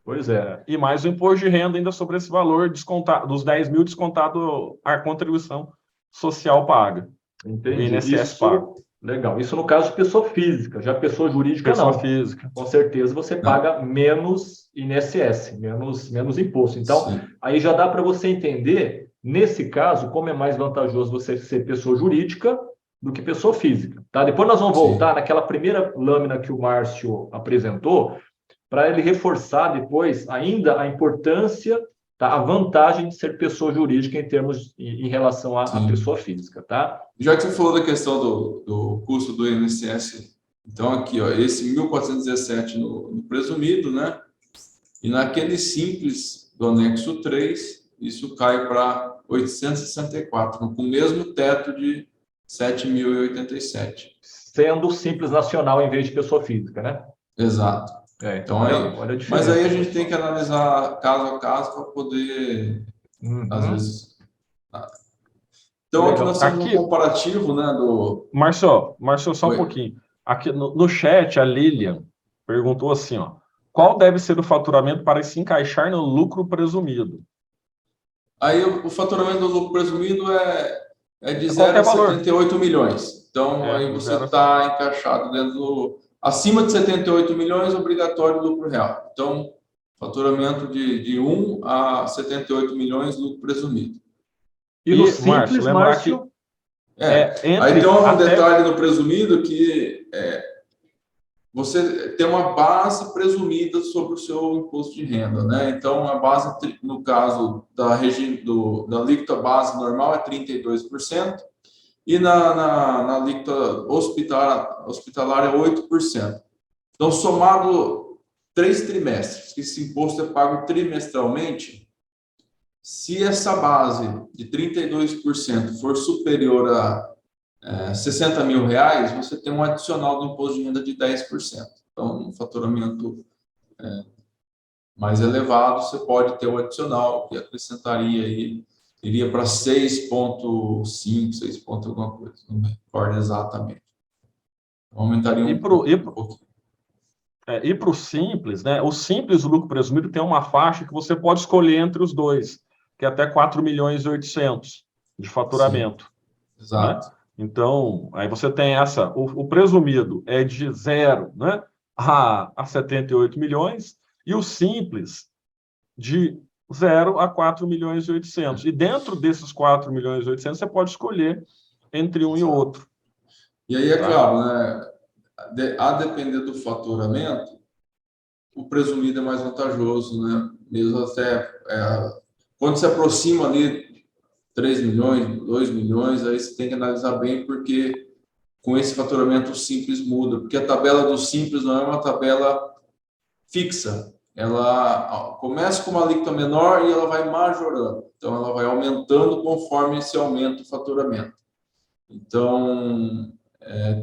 Pois é. E mais o imposto de renda ainda sobre esse valor descontado, dos 10 mil descontado a contribuição social paga. Entendi. O INSS paga. Legal. Isso no caso de pessoa física. Já pessoa jurídica, pessoa não. Física. Com certeza você paga menos INSS, menos imposto. Então, aí já dá para você entender, nesse caso, como é mais vantajoso você ser pessoa jurídica do que pessoa física. Tá? Depois nós vamos voltar naquela primeira lâmina que o Márcio apresentou, para ele reforçar depois ainda a importância, tá? A vantagem de ser pessoa jurídica em relação à pessoa física. Tá? Já que você falou da questão do custo do INSS, então aqui, ó, esse 1.417 no presumido, né? E naquele simples do anexo 3, isso cai para 864, com o mesmo teto de 7.087. Sendo simples nacional em vez de pessoa física, né? Exato. Então, olha a diferença. Mas aí a gente tem que analisar caso a caso para poder, às vezes... Então, aqui nós temos um comparativo, né, do... Márcio, só um pouquinho. Aqui no chat, a Lilian perguntou assim, ó, qual deve ser o faturamento para se encaixar no lucro presumido? Aí o faturamento do lucro presumido é de 0 a 78 milhões. Então, aí você está encaixado dentro do... Acima de 78 milhões, obrigatório lucro real. Então, faturamento de 1 a 78 milhões, lucro presumido. E no simples, Márcio? Aí tem um detalhe no presumido que você tem uma base presumida sobre o seu imposto de renda, né? Então, a base, no caso da alíquota base normal, é 32%, e na alíquota hospitalar é 8%. Então, somado 3 trimestres, que esse imposto é pago trimestralmente, se essa base de 32% for superior a R$60 mil, você tem um adicional do imposto de renda de 10%. Então, um faturamento mais elevado, você pode ter o adicional, que acrescentaria aí, iria para 6,5, 6 ponto alguma coisa, não me recordo exatamente. Aumentaria um pouquinho. E para o simples, né? O simples, o lucro presumido, tem uma faixa que você pode escolher entre os dois, que é até 4 milhões e 800 de faturamento. Sim, exato. Né? Então, aí você tem o presumido é de 0, né, a 78 milhões, e o simples de 0 a 4 milhões e 800. E dentro desses 4 milhões e 800, você pode escolher entre um e outro. E aí, é claro, né, a depender do faturamento, o presumido é mais vantajoso, né? Mesmo até quando se aproxima ali 3 milhões, 2 milhões, aí você tem que analisar bem, porque com esse faturamento o simples muda, porque a tabela do simples não é uma tabela fixa. Ela começa com uma alíquota menor e ela vai majorando. Então, ela vai aumentando conforme se aumenta o faturamento. Então,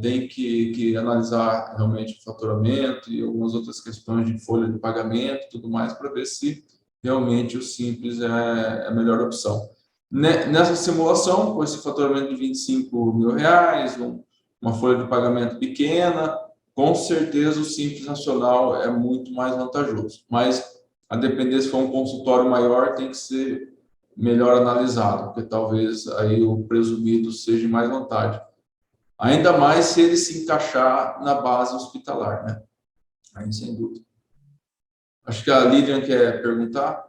tem que analisar realmente o faturamento e algumas outras questões de folha de pagamento e tudo mais para ver se realmente o simples é a melhor opção. Nessa simulação, com esse faturamento de 25 mil reais, uma folha de pagamento pequena, com certeza o Simples Nacional é muito mais vantajoso. Mas, a depender se for um consultório maior, tem que ser melhor analisado, porque talvez aí o presumido seja mais vantagem. Ainda mais se ele se encaixar na base hospitalar, né? Aí, sem dúvida. Acho que a Lilian quer perguntar.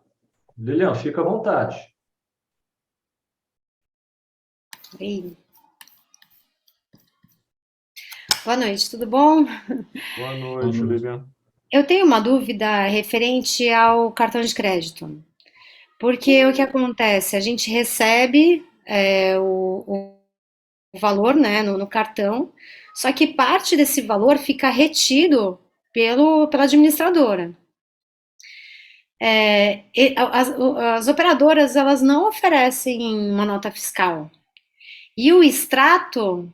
Lilian, fica à vontade. Oi. Boa noite, tudo bom? Boa noite, Lilian. Eu tenho uma dúvida referente ao cartão de crédito. Porque o que acontece? A gente recebe o valor, né, no cartão, só que parte desse valor fica retido pela administradora. As operadoras, elas não oferecem uma nota fiscal. E o extrato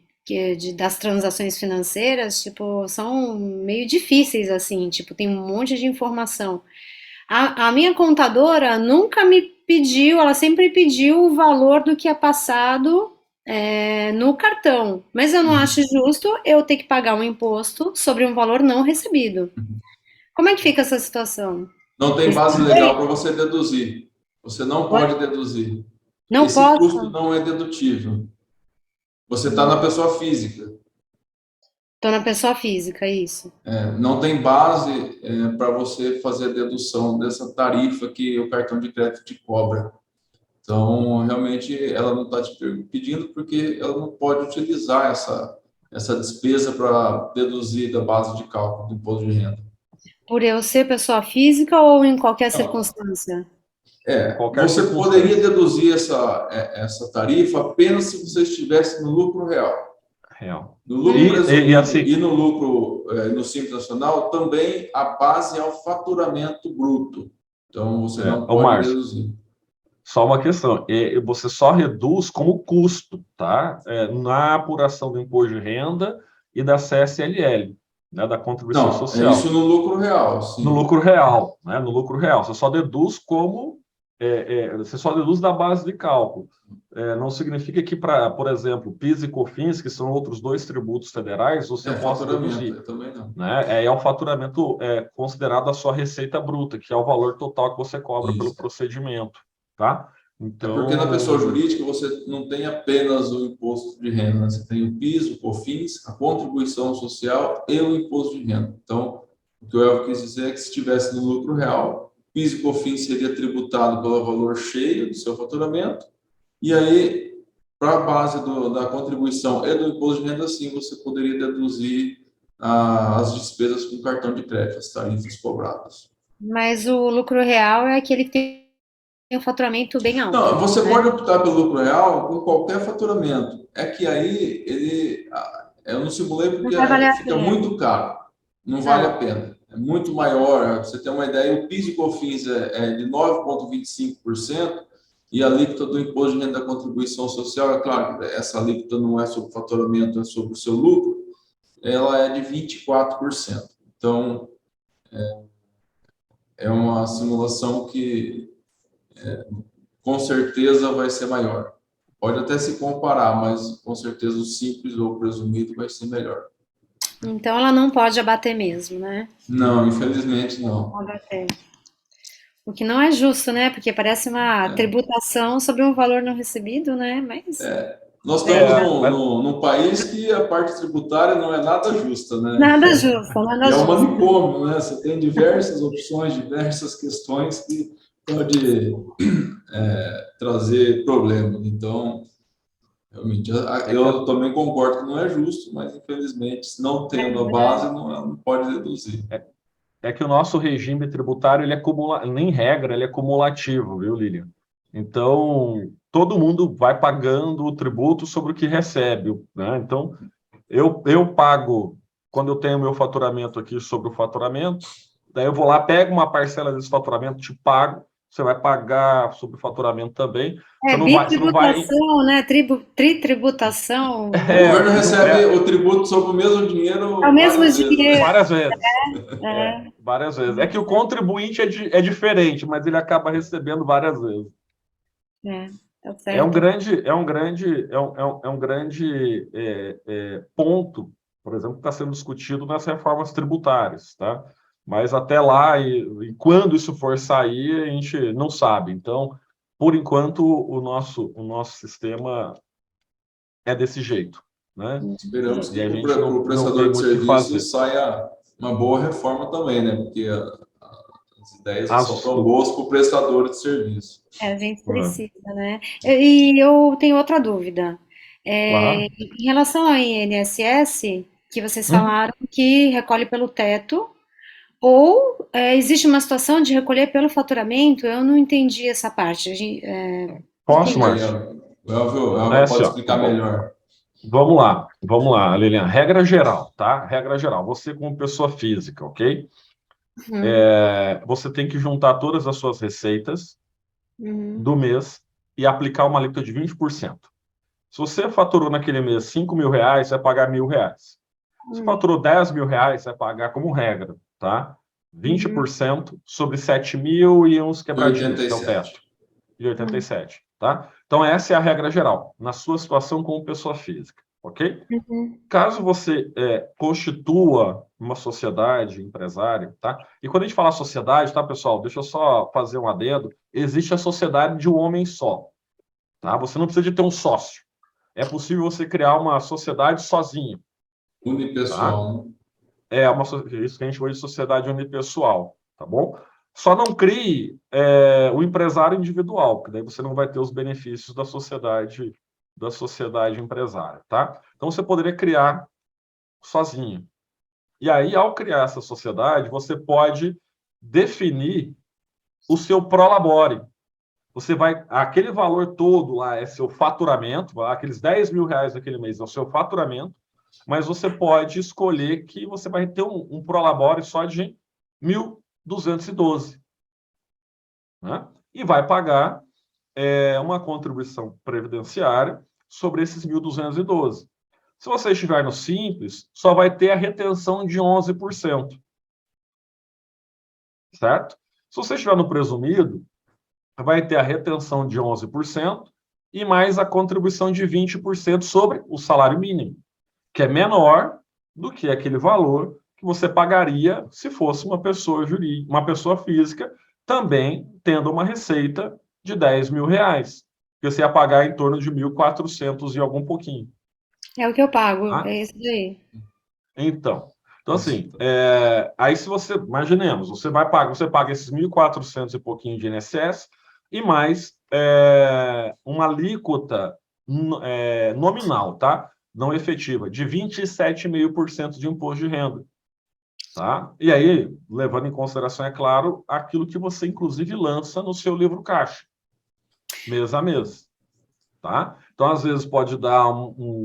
das transações financeiras, tipo, são meio difíceis, assim, tipo, tem um monte de informação. A minha contadora nunca me pediu, ela sempre pediu o valor do que é passado no cartão, mas eu não acho justo eu ter que pagar um imposto sobre um valor não recebido. Como é que fica essa situação? Não tem base legal para você deduzir. Você não pode deduzir. Não Esse posso? custo não é dedutível. Você está na pessoa física. Estou na pessoa física, isso. Não tem base para você fazer a dedução dessa tarifa que o cartão de crédito te cobra. Então, realmente, ela não está te pedindo porque ela não pode utilizar essa despesa para deduzir da base de cálculo do imposto de renda. Por eu ser pessoa física ou em qualquer circunstância? Você poderia deduzir essa tarifa apenas se você estivesse no lucro real. No lucro presumido e no lucro no Simples Nacional, também a base é o faturamento bruto. Então, você não pode deduzir. Só uma questão, você só reduz como custo, tá? Na apuração do imposto de renda e da CSLL, né, da contribuição social. É isso no lucro real, sim. No lucro real, né? No lucro real. Você só deduz como... você só deduz da base de cálculo. Não significa que, por exemplo, PIS e COFINS, que são outros 2 tributos federais, você possa deduzir. Também não. Né? É o faturamento considerado a sua receita bruta, que é o valor total que você cobra pelo procedimento. Tá? Então, porque na pessoa jurídica você não tem apenas o imposto de renda, né? Você tem o PIS, o COFINS, a contribuição social e o imposto de renda. Então, o que eu quis dizer é que se estivesse no lucro real, PIS e COFINS seria tributado pelo valor cheio do seu faturamento, e aí, para a base da contribuição e do imposto de renda, sim, você poderia deduzir as despesas com cartão de crédito, as tarifas cobradas. Mas o lucro real é aquele que tem um faturamento bem alto. Não, você pode optar pelo lucro real com qualquer faturamento. É que aí, eu não simulei porque fica muito caro. Não vale a pena. É muito maior. Pra você ter uma ideia, o PIS e COFINS é de 9,25%, e a alíquota do imposto de renda da contribuição social, é claro que essa alíquota não é sobre o faturamento, é sobre o seu lucro, ela é de 24%. Então, é uma simulação que com certeza vai ser maior. Pode até se comparar, mas com certeza o simples ou o presumido vai ser melhor. Então ela não pode abater mesmo, né? Não, infelizmente não. Não abater. O que não é justo, né? Porque parece uma tributação sobre um valor não recebido, né? Mas... Nós estamos num país que a parte tributária não é nada justa, né? Nada justo, nada justo. É um manicômio, né? Você tem diversas opções, diversas questões que pode trazer problema. Então, Realmente, eu também concordo que não é justo, mas infelizmente, se não tendo a base, não pode deduzir. É que o nosso regime tributário, ele é nem regra, ele é cumulativo, viu, Lilian? Então, todo mundo vai pagando o tributo sobre o que recebe, né? Então, eu pago, quando eu tenho meu faturamento aqui sobre o faturamento, daí eu vou lá, pego uma parcela desse faturamento, te pago, você vai pagar sobre o faturamento também. Você não vai, bitributação, né? Tritributação. O governo recebe o tributo sobre o mesmo dinheiro É o mesmo dinheiro. Várias vezes. Várias vezes. É que o contribuinte é diferente, mas ele acaba recebendo várias vezes. Tá certo. É um grande ponto, por exemplo, que está sendo discutido nas reformas tributárias, tá? Mas até lá, e quando isso for sair, a gente não sabe. Então, por enquanto, o nosso sistema é desse jeito, né? Esperamos que E a gente o prestador de serviço saia uma boa reforma também, né? Porque as ideias são tão boas para o prestador de serviço. A gente precisa, né? E eu tenho outra dúvida. Claro. Em relação ao INSS, que vocês falaram que recolhe pelo teto, ou existe uma situação de recolher pelo faturamento? Eu não entendi essa parte. Posso, Márcio? O Elvio pode explicar melhor. Vamos lá, Lilian. Regra geral, tá? Regra geral. Você como pessoa física, ok? Você tem que juntar todas as suas receitas do mês e aplicar uma alíquota de 20%. Se você faturou naquele mês 5 mil reais, você vai pagar R$1.000. Se faturou 10 mil reais, você vai pagar como regra, tá? 20% sobre 7 mil e uns quebradinhos, que é o teto. De 87, tá? Então, essa é a regra geral, na sua situação como pessoa física, ok? Caso você constitua uma sociedade empresária, tá? E quando a gente fala sociedade, tá, pessoal? Deixa eu só fazer um adendo. Existe a sociedade de um homem só, tá? Você não precisa de ter um sócio. É possível você criar uma sociedade sozinho. Unipessoal. Tá? Isso que a gente chama de sociedade unipessoal, tá bom? Só não crie o empresário individual, porque daí você não vai ter os benefícios da sociedade empresária, tá? Então você poderia criar sozinho. E aí, ao criar essa sociedade, você pode definir o seu prolabore. Aquele valor todo lá é seu faturamento, aqueles 10 mil reais naquele mês é o seu faturamento, mas você pode escolher que você vai ter um prolabore só de 1.212, né? E vai pagar uma contribuição previdenciária sobre esses 1.212. Se você estiver no Simples, só vai ter a retenção de 11%. Certo? Se você estiver no Presumido, vai ter a retenção de 11% e mais a contribuição de 20% sobre o salário mínimo, que é menor do que aquele valor que você pagaria se fosse uma pessoa jurídica, uma pessoa física, também tendo uma receita de 10 mil reais, que você ia pagar em torno de 1.400 e algum pouquinho. É o que eu pago, é isso aí. Então assim, aí se você, imaginemos, você paga esses 1.400 e pouquinho de INSS e mais uma alíquota nominal, tá? Não efetiva, de 27,5% de imposto de renda. Tá? E aí, levando em consideração, é claro, aquilo que você, inclusive, lança no seu livro caixa, mês a mês. Tá? Então, às vezes, pode dar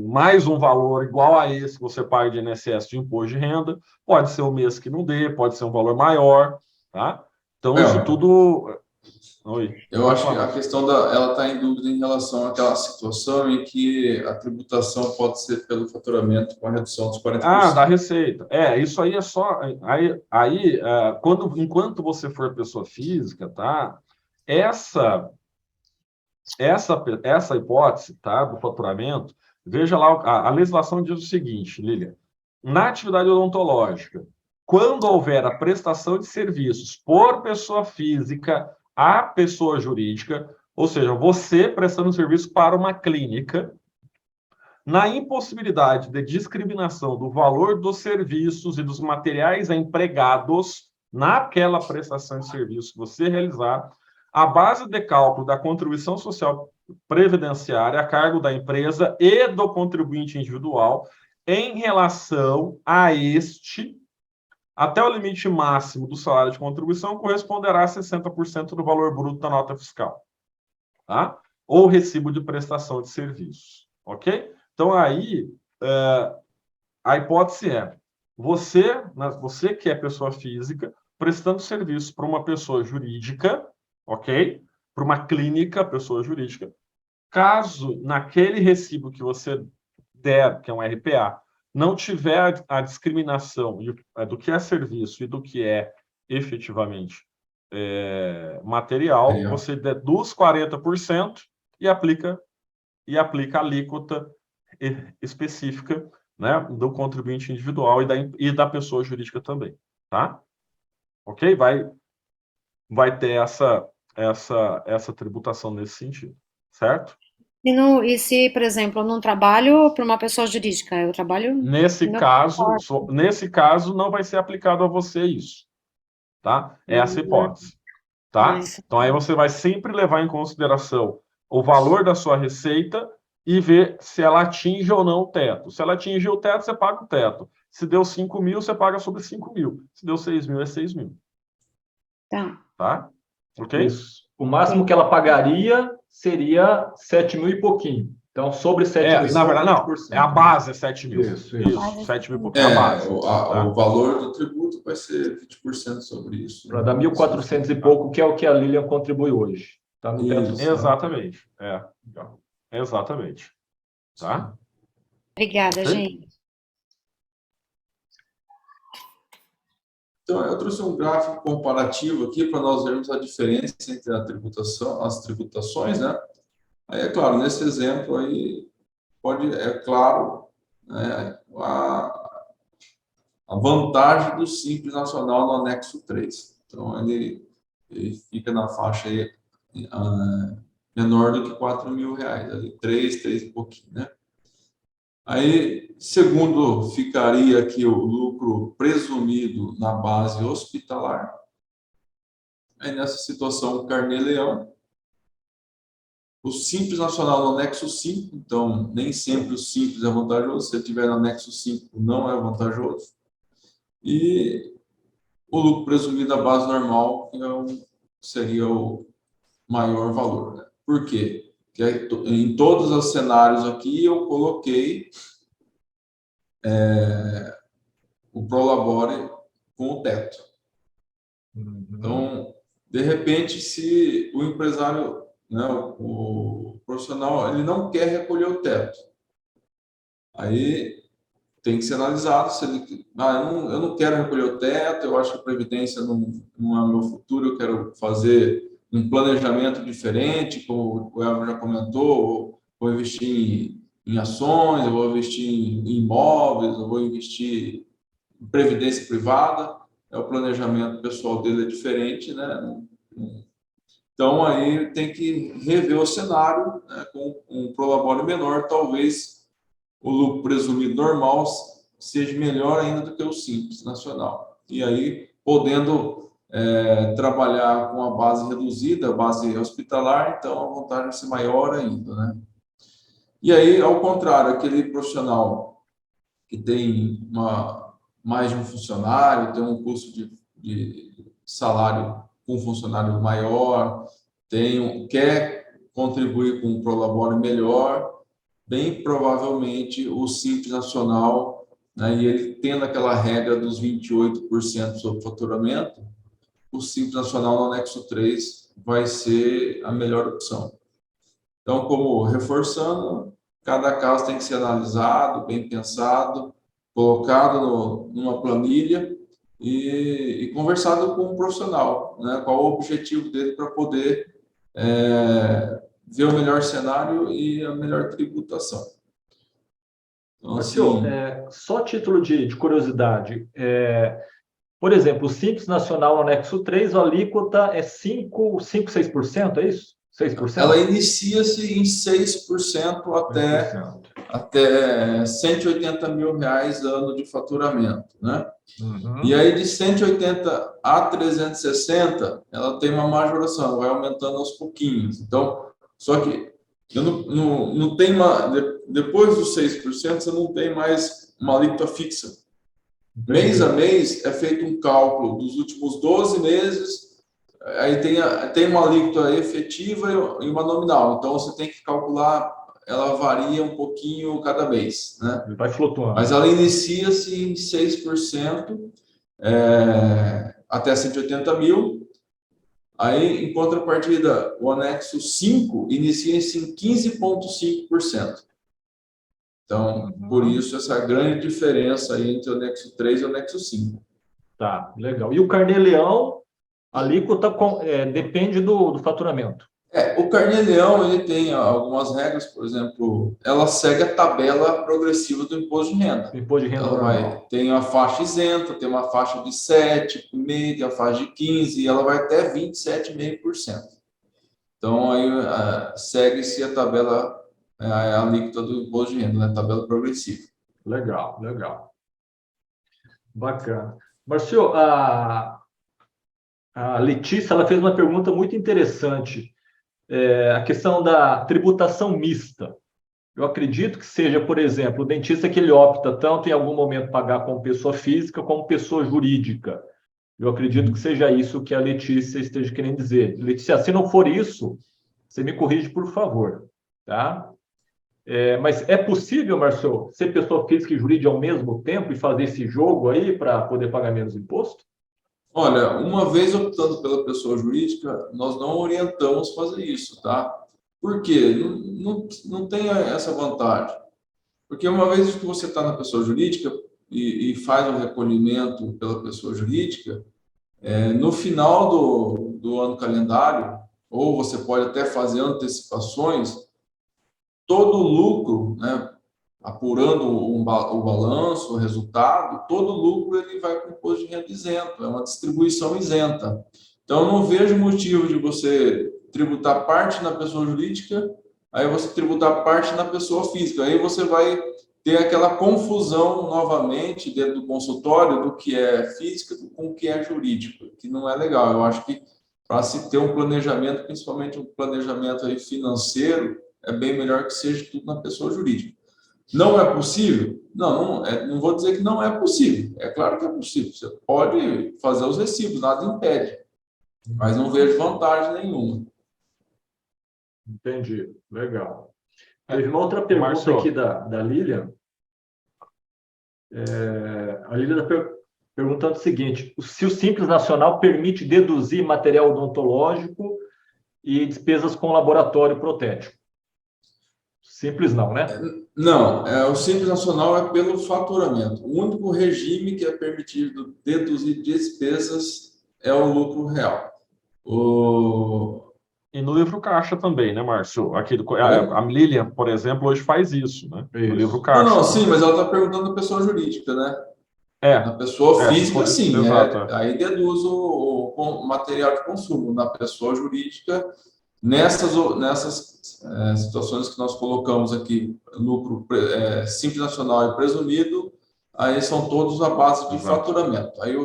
mais um valor igual a esse que você paga de INSS de imposto de renda, pode ser um mês que não dê, pode ser um valor maior. Tá? Então, isso tudo... Oi. Eu acho que a questão ela está em dúvida em relação àquela situação em que a tributação pode ser pelo faturamento com a redução dos 40%. Da receita. Isso aí é só... Enquanto você for pessoa física, tá? Essa hipótese, tá, do faturamento, veja lá, a legislação diz o seguinte, Lilian, na atividade odontológica, quando houver a prestação de serviços por pessoa física a pessoa jurídica, ou seja, você prestando serviço para uma clínica, na impossibilidade de discriminação do valor dos serviços e dos materiais empregados naquela prestação de serviço que você realizar, a base de cálculo da contribuição social previdenciária a cargo da empresa e do contribuinte individual em relação a este, até o limite máximo do salário de contribuição, corresponderá a 60% do valor bruto da nota fiscal, tá? Ou recibo de prestação de serviços, ok? Então, aí, a hipótese é, você que é pessoa física, prestando serviço para uma pessoa jurídica, ok? Para uma clínica, pessoa jurídica. Caso naquele recibo que você der, que é um RPA, não tiver a discriminação do que é serviço e do que é efetivamente material, você deduz 40% e aplica a alíquota específica, né, do contribuinte individual e da pessoa jurídica também, tá? Ok? Vai ter essa tributação nesse sentido, certo? E se, por exemplo, eu não trabalho para uma pessoa jurídica, eu trabalho... Nesse caso, não vai ser aplicado a você isso, tá? Essa hipótese, tá? Então, aí você vai sempre levar em consideração o valor da sua receita e ver se ela atinge ou não o teto. Se ela atingir o teto, você paga o teto. Se deu 5 mil, você paga sobre 5 mil. Se deu 6 mil, é 6 mil. Tá? Ok? Isso. O máximo que ela pagaria seria 7 mil e pouquinho. Então, sobre 7 mil. Na verdade, não. A base é 7 mil. Isso. 7 mil e pouquinho é a base. O valor do tributo vai ser 20% sobre isso. Para dar 1.400 e pouco, que é o que a Lilian contribui hoje. Tá no teto. Exatamente. Exatamente. Tá? Obrigada, gente. Então, eu trouxe um gráfico comparativo aqui para nós vermos a diferença entre as tributações, né? Aí, é claro, nesse exemplo aí, é claro, né, a vantagem do Simples Nacional no anexo 3. Então, ele fica na faixa aí, menor do que R$4.000, ali 3 e pouquinho, né? Aí, segundo, ficaria aqui o lucro presumido na base hospitalar. Aí, nessa situação, Carnê-Leão. O Simples Nacional no anexo 5, então, nem sempre o Simples é vantajoso. Se tiver no anexo 5, não é vantajoso. E o lucro presumido da base normal seria o maior valor, né? Por quê? Porque em todos os cenários aqui eu coloquei o Prolabore com o teto. Então, de repente, se o empresário, né, o profissional, ele não quer recolher o teto, aí tem que ser analisado se ele, eu não quero recolher o teto, eu acho que a previdência não é meu futuro, eu quero fazer um planejamento diferente, como o Elmer já comentou, vou investir em ações, eu vou investir em imóveis, eu vou investir em previdência privada, o planejamento pessoal dele é diferente, né? Então, aí tem que rever o cenário, né? Com um prolabore menor, talvez o lucro presumido normal seja melhor ainda do que o Simples Nacional. E aí, podendo trabalhar com a base reduzida, a base hospitalar, então a vantagem vai ser maior ainda, né? E aí, ao contrário, aquele profissional que tem mais de um funcionário, tem um custo de salário com um funcionário maior, quer contribuir com um prolabore melhor, bem provavelmente o Simples Nacional, né, e ele tendo aquela regra dos 28% sobre faturamento, o Simples Nacional no anexo 3 vai ser a melhor opção. Então, como reforçando, cada caso tem que ser analisado, bem pensado, colocado numa planilha e conversado com um profissional, né? Qual o objetivo dele para poder ver o melhor cenário e a melhor tributação. Então, assim, só título de curiosidade, por exemplo, o Simples Nacional no anexo 3, a alíquota é 6%, é isso? 6%? Ela inicia-se em 6% até R$180 mil ano de faturamento, né? E aí, de 180 a 360, ela tem uma majoração, vai aumentando aos pouquinhos. Então, só que não tem depois dos 6%, você não tem mais uma alíquota fixa. Mês a mês é feito um cálculo dos últimos 12 meses, aí tem uma alíquota efetiva e uma nominal. Então, você tem que calcular, ela varia um pouquinho cada mês, né? Vai flutuando. Mas ela inicia-se em 6%, até 180 mil. Aí, em contrapartida, o anexo 5 inicia-se em 15,5%. Então, por isso, essa grande diferença aí entre o anexo 3 e o anexo 5. Tá, legal. E o Carnê-Leão, a alíquota depende do faturamento. O Carnê-Leão, ele tem algumas regras, por exemplo, ela segue a tabela progressiva do imposto de renda. Imposto de renda normal. Tem uma faixa isenta, tem uma faixa de 7,5%, tem a faixa de 15%, e ela vai até 27,5%. Então, aí segue-se a tabela, a alíquota do imposto de renda, né? Tabela progressiva. Legal, legal. Bacana. Márcio, a Letícia, ela fez uma pergunta muito interessante. A questão da tributação mista. Eu acredito que seja, por exemplo, o dentista que ele opta tanto em algum momento pagar como pessoa física como pessoa jurídica. Eu acredito que seja isso que a Letícia esteja querendo dizer. Letícia, se não for isso, você me corrige, por favor. Tá? Mas é possível, Márcio, ser pessoa física e jurídica ao mesmo tempo e fazer esse jogo aí para poder pagar menos imposto? Olha, uma vez optando pela pessoa jurídica, nós não orientamos fazer isso, tá? Por quê? Não tem essa vantagem. Porque uma vez que você está na pessoa jurídica e faz o recolhimento pela pessoa jurídica, no final do ano calendário, ou você pode até fazer antecipações, todo o lucro, né, apurando o balanço, o resultado, todo lucro ele vai para o imposto de renda isento, é uma distribuição isenta. Então, eu não vejo motivo de você tributar parte na pessoa jurídica, aí você tributar parte na pessoa física. Aí você vai ter aquela confusão novamente dentro do consultório do que é física com o que é jurídico, que não é legal. Eu acho que para se ter um planejamento, principalmente um planejamento aí financeiro, é bem melhor que seja tudo na pessoa jurídica. Não é possível? Não vou dizer que não é possível. É claro que é possível. Você pode fazer os recibos, nada impede. Mas não vejo vantagem nenhuma. Entendi. Legal. Teve uma outra pergunta Márcio, aqui da Lilian. A Lilian está perguntando o seguinte: se o Simples Nacional permite deduzir material odontológico e despesas com laboratório protético? Simples não, né? Não, o Simples Nacional é pelo faturamento. O único regime que é permitido deduzir despesas é o lucro real. E no livro caixa também, né, Márcio? A Lilian, por exemplo, hoje faz isso, né? Isso. No livro caixa. Não, sim, mas ela está perguntando da pessoa jurídica, né? Na pessoa física, sim. Exato. Aí deduz o material de consumo. Na pessoa jurídica, nessas situações que nós colocamos aqui, lucro Simples Nacional e presumido, aí são todos à base de faturamento. Aí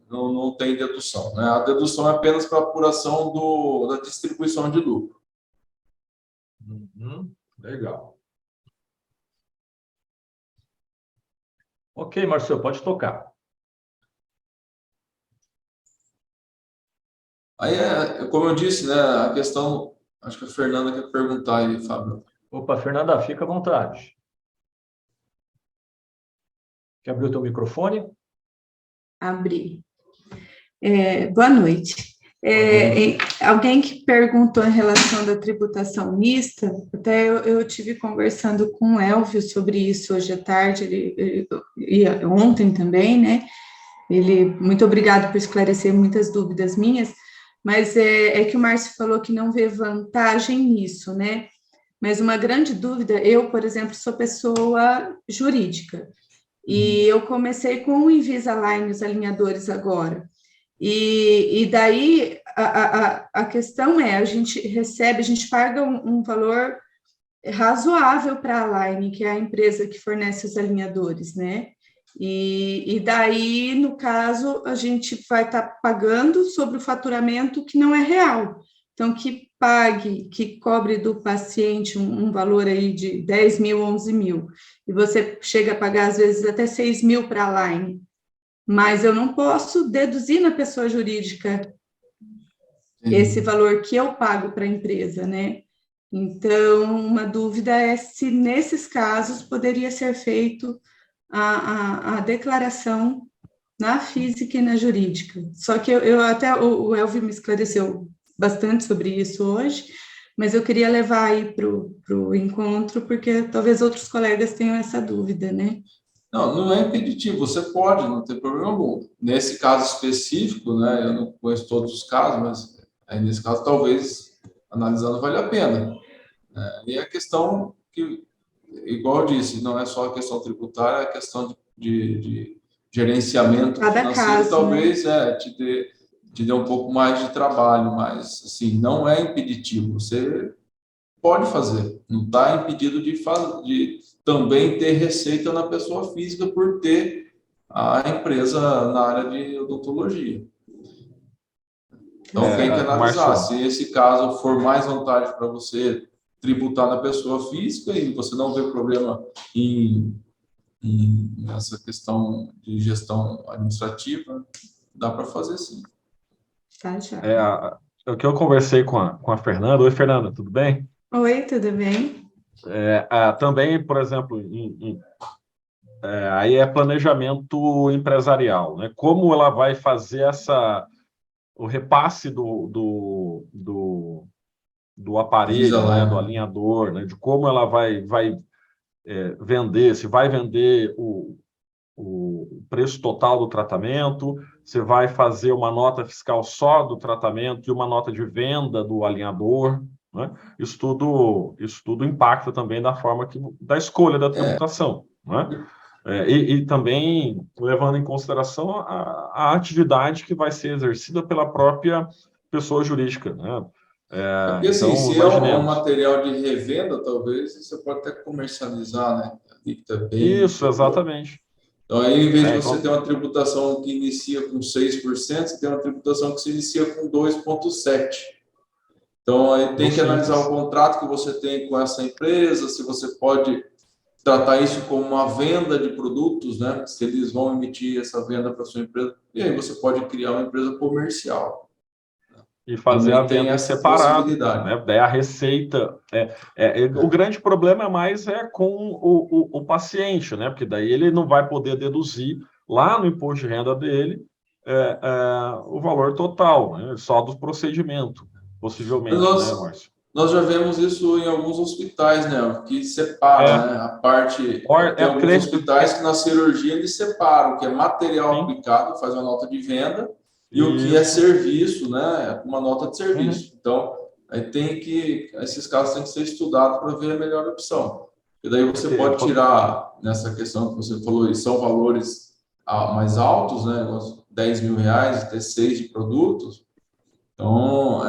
não tem dedução, né? A dedução é apenas para apuração da distribuição de lucro. Legal. Ok, Marcelo, pode tocar. Aí, como eu disse, né, a questão, acho que a Fernanda quer perguntar aí, Fábio. Opa, Fernanda, fica à vontade. Quer abrir o teu microfone? Abri. Boa noite. Alguém que perguntou em relação da tributação mista, até eu tive conversando com o Elvio sobre isso hoje à tarde, e ontem também, né? Muito obrigado por esclarecer muitas dúvidas minhas, mas é que o Márcio falou que não vê vantagem nisso, né? Mas uma grande dúvida, eu, por exemplo, sou pessoa jurídica, e eu comecei com o Invisalign, os alinhadores agora. E daí a questão a gente paga um valor razoável para a Align, que é a empresa que fornece os alinhadores, né? E daí, no caso, a gente vai estar pagando sobre o faturamento que não é real. Então, que pague, que cobre do paciente um valor aí de 10 mil, 11 mil, e você chega a pagar, às vezes, até 6 mil para a Line, mas eu não posso deduzir na pessoa jurídica esse valor que eu pago para a empresa, né? Então, uma dúvida é se, nesses casos, poderia ser feito a declaração na física e na jurídica. Só que até o Elvio me esclareceu bastante sobre isso hoje, mas eu queria levar aí para o encontro, porque talvez outros colegas tenham essa dúvida, né? Não, não é impeditivo, você pode, não tem problema algum. Nesse caso específico, né, eu não conheço todos os casos, mas aí nesse caso, talvez, analisando, vale a pena. E a questão que, igual eu disse, não é só a questão tributária, é a questão de gerenciamento Cada financeiro, caso, talvez te dê um pouco mais de trabalho, mas, assim, não é impeditivo, você pode fazer, não está impedido de também ter receita na pessoa física por ter a empresa na área de odontologia. Então, tem que analisar. Márcio, Se esse caso for mais vantagem para você tributar na pessoa física e você não vê problema nessa questão de gestão administrativa, dá para fazer sim. Tá, já. o que eu conversei com a Fernanda. Oi, Fernanda, tudo bem? Oi, tudo bem? Também, por exemplo, aí é planejamento empresarial, né? Como ela vai fazer o repasse do aparelho, né? Do alinhador, né? De como ela vai vender, se vai vender o preço total do tratamento, se vai fazer uma nota fiscal só do tratamento e uma nota de venda do alinhador, né? Isso tudo impacta também da forma da escolha da tributação, né? E também levando em consideração a atividade que vai ser exercida pela própria pessoa jurídica, né? Porque, assim, Então, se é um material de revenda, talvez você pode até comercializar, né? Isso, exatamente. Então, aí, em vez de você ter uma tributação que inicia com 6%, você tem uma tributação que se inicia com 2,7%. Então, aí tem que analisar o contrato que você tem com essa empresa, se você pode tratar isso como uma venda de produtos, né? Se eles vão emitir essa venda para sua empresa, e aí você pode criar uma empresa comercial. E fazer também a venda separada, né? Daí a receita. O grande problema mais com o paciente, né? Porque daí ele não vai poder deduzir lá no imposto de renda dele o valor total, né? Só do procedimento, possivelmente, né, Márcio? Nós já vemos isso em alguns hospitais, né? Que separa, né? A parte. Tem alguns hospitais que na cirurgia eles separam, o que é material aplicado, faz uma nota de venda, e o que é serviço, né? Uma nota de serviço. Então, aí esses casos têm que ser estudados para ver a melhor opção. E daí você pode tirar, nessa questão que você falou, são valores mais altos, né? R$10 mil, ter 6 de produtos. Então,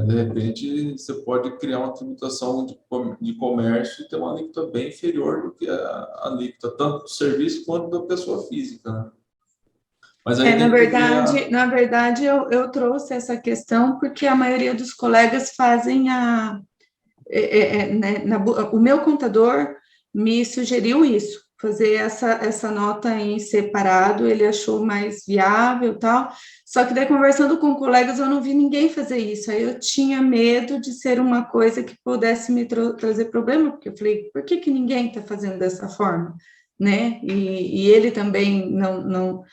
de repente, você pode criar uma tributação de comércio e ter uma alíquota bem inferior do que a alíquota, tanto do serviço quanto da pessoa física, né? Mas aí na verdade, eu trouxe essa questão porque a maioria dos colegas fazem o meu contador me sugeriu isso, fazer essa nota em separado, ele achou mais viável e tal, só que daí conversando com colegas eu não vi ninguém fazer isso, aí eu tinha medo de ser uma coisa que pudesse me trazer problema, porque eu falei, por que ninguém está fazendo dessa forma, né, e ele também não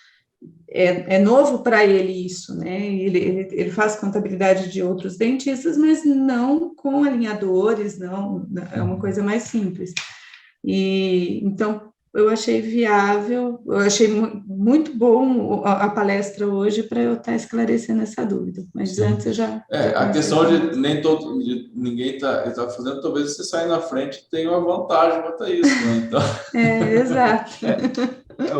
é novo para ele isso, né, ele faz contabilidade de outros dentistas, mas não com alinhadores, não, é uma coisa mais simples, e então eu achei viável, eu achei muito bom a palestra hoje para eu estar esclarecendo essa dúvida, mas antes eu já... a questão de ninguém está fazendo, talvez você sair na frente tenha uma vantagem quanto a isso, né? Então... exato.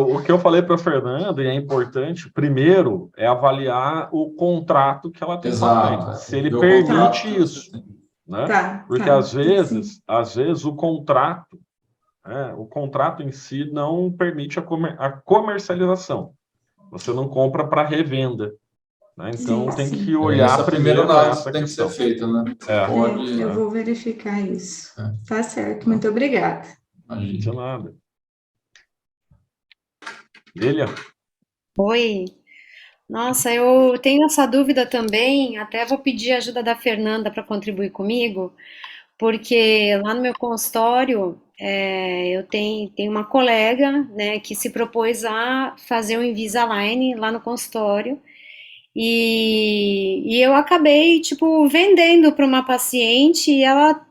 O que eu falei para a Fernanda, e é importante, primeiro, é avaliar o contrato que ela tem com a frente, se ele permite isso, né? Porque às vezes o contrato em si não permite a comercialização. Você não compra para revenda, né? Então, Sim, tem sim. que olhar Essa primeira primeiro análise essa tem que ser questão. feita, né? É. Pode, Eu vou verificar isso. É. Tá certo, muito obrigada. Não imagina. tinha nada. Lilia? Oi. Nossa, eu tenho essa dúvida também, até vou pedir a ajuda da Fernanda para contribuir comigo, porque lá no meu consultório eu tenho uma colega, né, que se propôs a fazer um Invisalign lá no consultório, e eu acabei, tipo, vendendo para uma paciente e ela,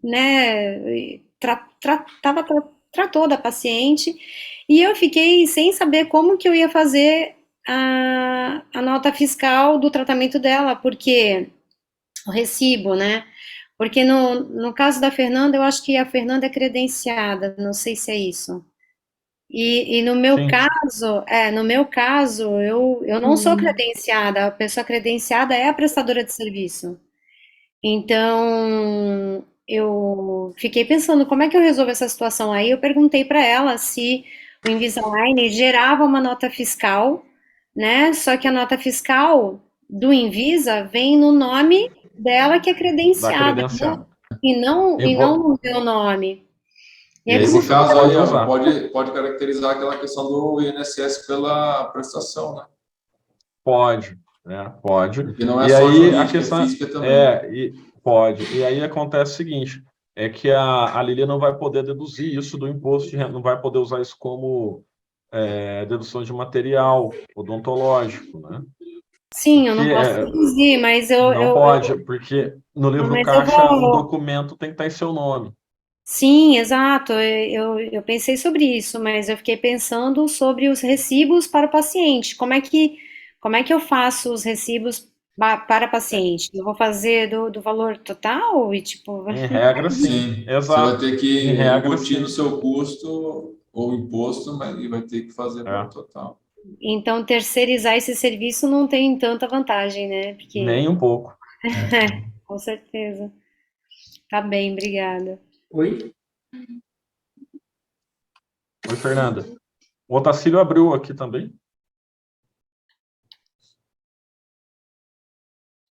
né, tratou da paciente e eu fiquei sem saber como que eu ia fazer a nota fiscal do tratamento dela, porque o recibo, né? Porque no caso da Fernanda, eu acho que a Fernanda é credenciada, não sei se é isso. E Sim. no meu caso, eu não sou credenciada, a pessoa credenciada é a prestadora de serviço. Então, eu fiquei pensando como é que eu resolvo essa situação. Aí eu perguntei para ela se o Invisalign gerava uma nota fiscal, né? Só que a nota fiscal do Invisa vem no nome dela que é Da credenciada, né? credenciada. E não no meu nome. E E aí aí Nesse você não caso aí, pode ó, usar. pode caracterizar aquela questão do INSS pela prestação, né? Pode, né? Pode. Porque não é E só aí a jurídica, é questão física também. pode. E aí acontece o seguinte, é que a Lilia não vai poder deduzir isso do imposto de renda, não vai poder usar isso como dedução de material odontológico, né? Sim, eu Que não posso deduzir, mas eu, não eu, pode, eu, porque no livro mas eu caixa o vou. documento tem que estar em seu nome. Sim, exato. Eu pensei sobre isso, mas eu fiquei pensando sobre os recibos para o paciente. Como é que eu faço os recibos para paciente? Eu vou fazer do valor total e tipo, Em regra, sim. Sim, você vai Exato. ter Em que regra, embutir no sim. seu custo ou imposto, mas e vai ter que fazer valor É. total. então terceirizar esse serviço não tem tanta vantagem, né? Porque, Nem um pouco. com certeza. Tá bem, obrigada. Oi? Oi, Fernanda. O Otacílio abriu aqui também.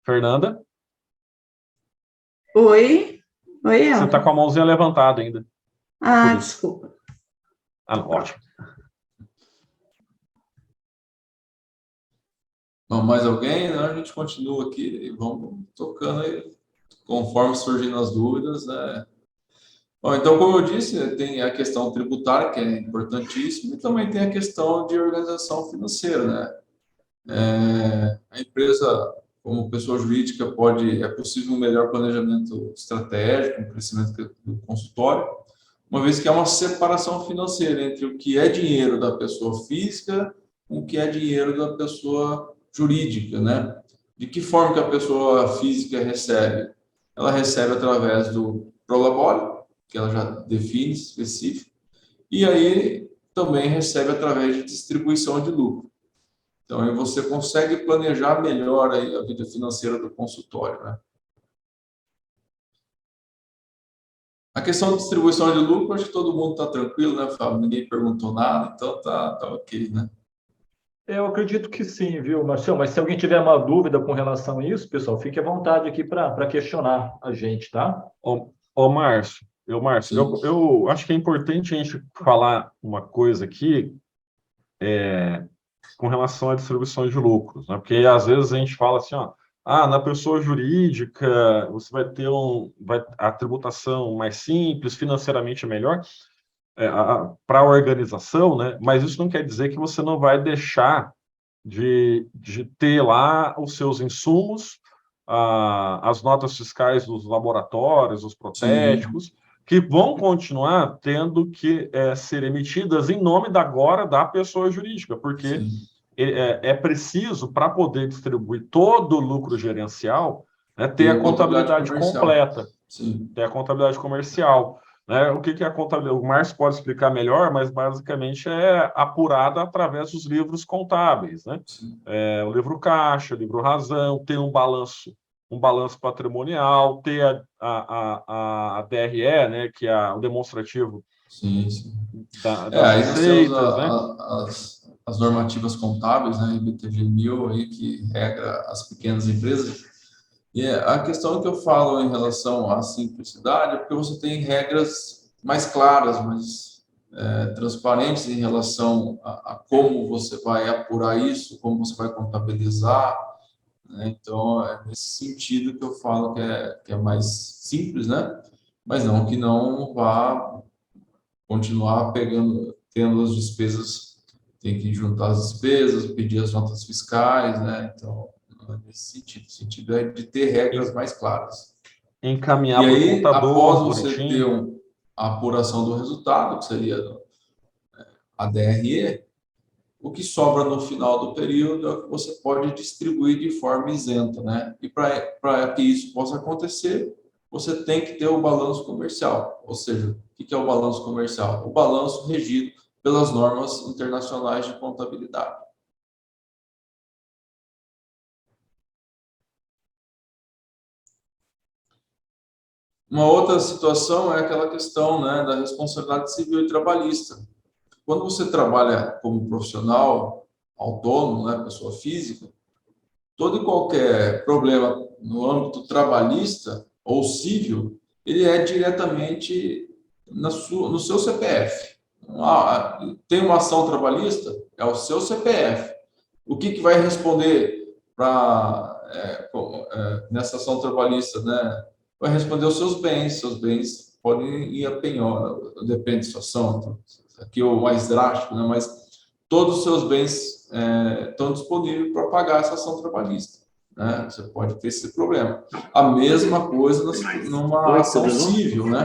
Fernanda, Oi? Oi, você está Elvio. com a mãozinha levantada ainda. Ah, Por isso. desculpa. Ah, não, ótimo. Bom, mais alguém? Não, a gente continua aqui e vamos tocando aí, conforme surgindo as dúvidas, né? Bom, então, como eu disse, tem a questão tributária, que é importantíssima, e também tem a questão de organização financeira, né? A empresa, como pessoa jurídica, é possível um melhor planejamento estratégico, um crescimento do consultório, uma vez que há uma separação financeira entre o que é dinheiro da pessoa física com o que é dinheiro da pessoa jurídica, né? De que forma que a pessoa física recebe? Ela recebe através do prolabore, que ela já define específico, e aí também recebe através de distribuição de lucro. Então, aí você consegue planejar melhor aí a vida financeira do consultório, né? A questão da distribuição de lucro, acho que todo mundo está tranquilo, né, Fábio? Ninguém perguntou nada, então tá ok, né? Eu acredito que sim, viu, Marcelo? Mas se alguém tiver uma dúvida com relação a isso, pessoal, fique à vontade aqui para questionar a gente, tá? Márcio, Sim. eu acho que é importante a gente falar uma coisa aqui com relação à distribuição de lucros, né? Porque às vezes a gente fala assim, ó, na pessoa jurídica você vai ter a tributação mais simples, financeiramente melhor, para a organização, né? Mas isso não quer dizer que você não vai deixar de ter lá os seus insumos, as notas fiscais dos laboratórios, os Sim, protéticos, que vão continuar tendo que ser emitidas em nome agora da pessoa jurídica, porque sim. é preciso, para poder distribuir todo o lucro gerencial, né, ter Tem a a contabilidade contabilidade comercial. completa, Sim, ter a contabilidade comercial. Né? O que é a contabilidade? O Márcio pode explicar melhor, mas basicamente é apurada através dos livros contábeis. Né? sim, O livro caixa, o livro razão, ter um balanço patrimonial, ter a DRE, né, que é o demonstrativo sim, sim. das Aí nós temos receitas, né? as normativas contábeis, né, IBTG 1000, aí, que regra as pequenas empresas. E a questão que eu falo em relação à simplicidade é porque você tem regras mais claras, mais transparentes em relação a como você vai apurar isso, como você vai contabilizar, né? Então, é nesse sentido que eu falo que é mais simples, né? Mas não que não vá continuar tendo as despesas, tem que juntar as despesas, pedir as notas fiscais, né? Então, não é nesse sentido. O sentido é de ter regras mais claras. Encaminhar E para o aí, após contador, você ter bonitinho. a apuração do resultado, que seria a DRE, o que sobra no final do período é o que você pode distribuir de forma isenta, né? E para que isso possa acontecer, você tem que ter o balanço comercial. Ou seja, o que é o balanço comercial? O balanço regido pelas normas internacionais de contabilidade. Uma outra situação é aquela questão, né, da responsabilidade civil e trabalhista. Quando você trabalha como profissional autônomo, né, pessoa física, todo e qualquer problema no âmbito trabalhista ou civil, ele é diretamente no seu CPF. Tem uma ação trabalhista, é o seu CPF. O que vai responder nessa ação trabalhista, né? Vai responder os seus bens podem ir a penhora, depende da situação. Então, aqui é o mais drástico, né? Mas todos os seus bens estão disponíveis para pagar essa ação trabalhista, né? Você pode ter esse problema. A mesma coisa numa ação civil, né?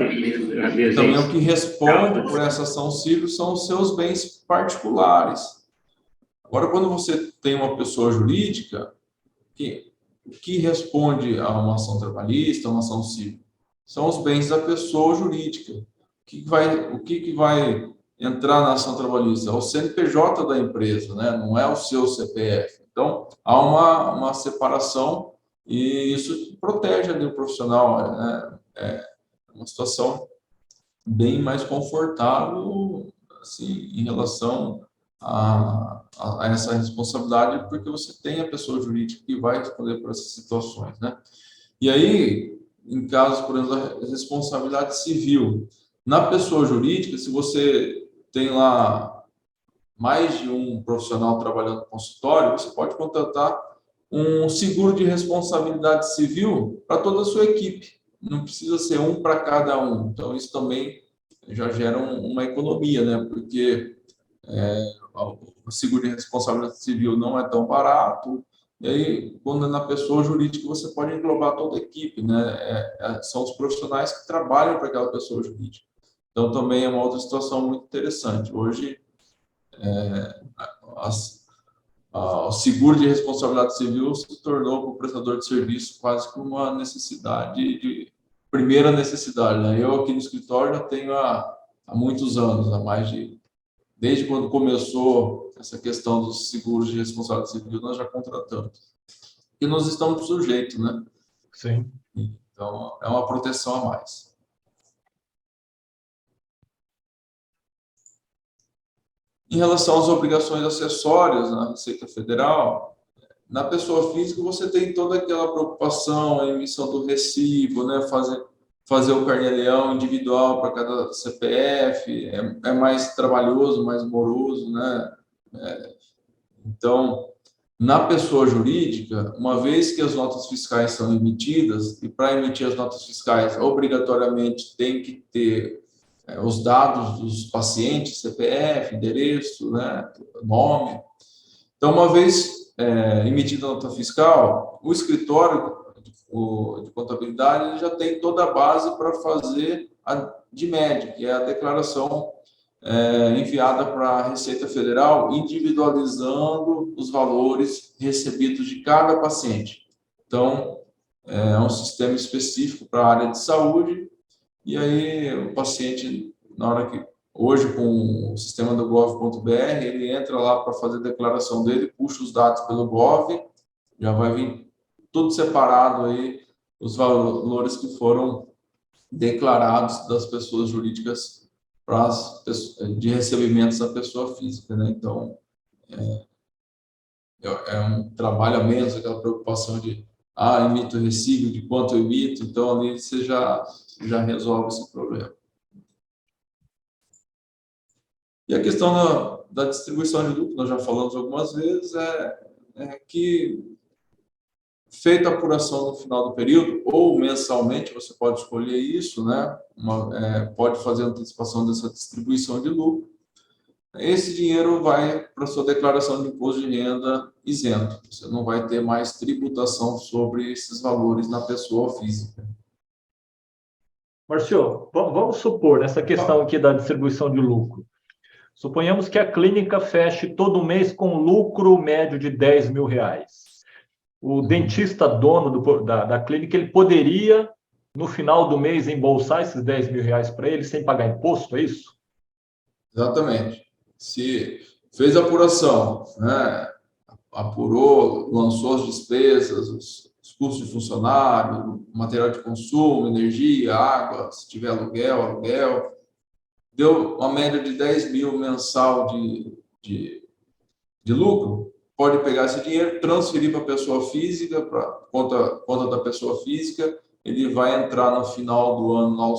Também o que responde por essa ação civil são os seus bens particulares. Agora, quando você tem uma pessoa jurídica, o que responde a uma ação trabalhista, a uma ação civil? São os bens da pessoa jurídica. O que vai entrar na ação trabalhista? É o CNPJ da empresa, né? Não é o seu CPF. Então, há uma separação e isso protege ali o profissional, né? É uma situação bem mais confortável, assim, em relação a essa responsabilidade, porque você tem a pessoa jurídica que vai responder por essas situações, né? E aí, em casos, por exemplo, da responsabilidade civil, na pessoa jurídica, se você tem lá mais de um profissional trabalhando no consultório, você pode contratar um seguro de responsabilidade civil para toda a sua equipe. Não precisa ser um para cada um. Então, isso também já gera uma economia, né? Porque o seguro de responsabilidade civil não é tão barato. E aí, quando é na pessoa jurídica, você pode englobar toda a equipe, né? São os profissionais que trabalham para aquela pessoa jurídica. Então, também é uma outra situação muito interessante. Hoje, o seguro de responsabilidade civil se tornou para o prestador de serviço quase que uma necessidade primeira necessidade, né? Eu aqui no escritório já tenho há muitos anos, desde quando começou essa questão dos seguros de responsabilidade civil, nós já contratamos. E nós estamos sujeitos, né? Sim. Então, é uma proteção a mais. Em relação às obrigações acessórias na Receita Federal, na pessoa física você tem toda aquela preocupação, a emissão do recibo, né? Fazer o carnê-leão individual para cada CPF, é mais trabalhoso, mais moroso, né? Então, na pessoa jurídica, uma vez que as notas fiscais são emitidas, e para emitir as notas fiscais, obrigatoriamente tem que ter os dados dos pacientes, CPF, endereço, né, nome. Então, uma vez emitida a nota fiscal, o escritório de contabilidade ele já tem toda a base para fazer a DMED, que é a declaração enviada para a Receita Federal, individualizando os valores recebidos de cada paciente. Então, é um sistema específico para a área de saúde, e aí o paciente, hoje com o sistema do gov.br, ele entra lá para fazer a declaração dele, puxa os dados pelo gov, já vai vir tudo separado aí, os valores que foram declarados das pessoas jurídicas de recebimentos da pessoa física, né? Então, é um trabalho a menos, aquela preocupação de emito recibo, de quanto eu emito, então ali você já resolve esse problema. E a questão da distribuição de lucro, nós já falamos algumas vezes, é que, feita a apuração no final do período, ou mensalmente, você pode escolher isso, né? Pode fazer a antecipação dessa distribuição de lucro. Esse dinheiro vai para a sua declaração de imposto de renda isento. Você não vai ter mais tributação sobre esses valores na pessoa física. Marcio, vamos supor, nessa questão aqui da distribuição de lucro, suponhamos que a clínica feche todo mês com lucro médio de R$10.000. O dentista dono da clínica, ele poderia, no final do mês, embolsar esses R$10.000 para ele sem pagar imposto, é isso? Exatamente. Se fez a apuração, né, apurou, lançou as despesas, os custos de funcionário, material de consumo, energia, água, se tiver aluguel, deu uma média de 10 mil mensal de lucro, pode pegar esse dinheiro, transferir para a pessoa física, para conta da pessoa física, ele vai entrar no final do ano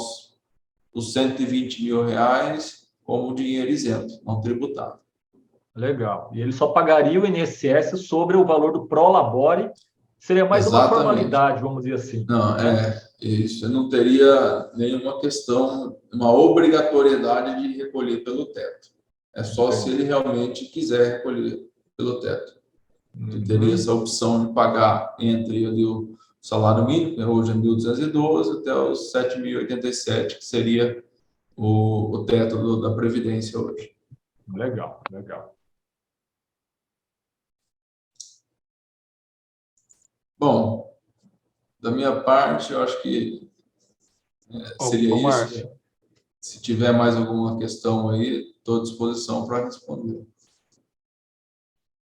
os R$120.000 como dinheiro isento, não tributado. Legal. E ele só pagaria o INSS sobre o valor do prolabore, seria mais uma formalidade, vamos dizer assim. Não, isso. Não teria nenhuma questão, uma obrigatoriedade de recolher pelo teto. É só se ele realmente quiser recolher pelo teto. Ele teria essa opção de pagar entre ali o salário mínimo, que hoje é 1.212, até os 7.087, que seria o teto da Previdência hoje. Legal, legal. Bom, da minha parte, eu acho que seria isso. Márcio. Se tiver mais alguma questão aí, estou à disposição para responder.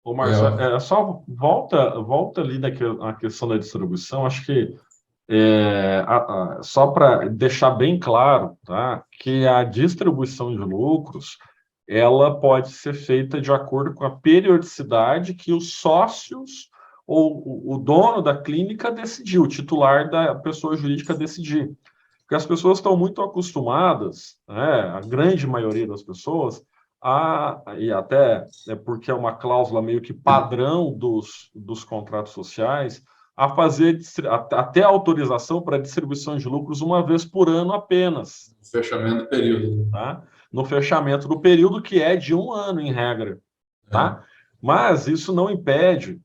Ô, Márcio, só volta ali na questão da distribuição, acho que só para deixar bem claro, tá, que a distribuição de lucros ela pode ser feita de acordo com a periodicidade que os sócios ou o dono da clínica decidiu, o titular da pessoa jurídica decidir. Porque as pessoas estão muito acostumadas, né, a grande maioria das pessoas, e até porque é uma cláusula meio que padrão dos contratos sociais, a fazer até autorização para distribuição de lucros uma vez por ano apenas. Fechamento do período. Tá? No fechamento do período, que é de 1 ano, em regra. Tá? Mas isso não impede,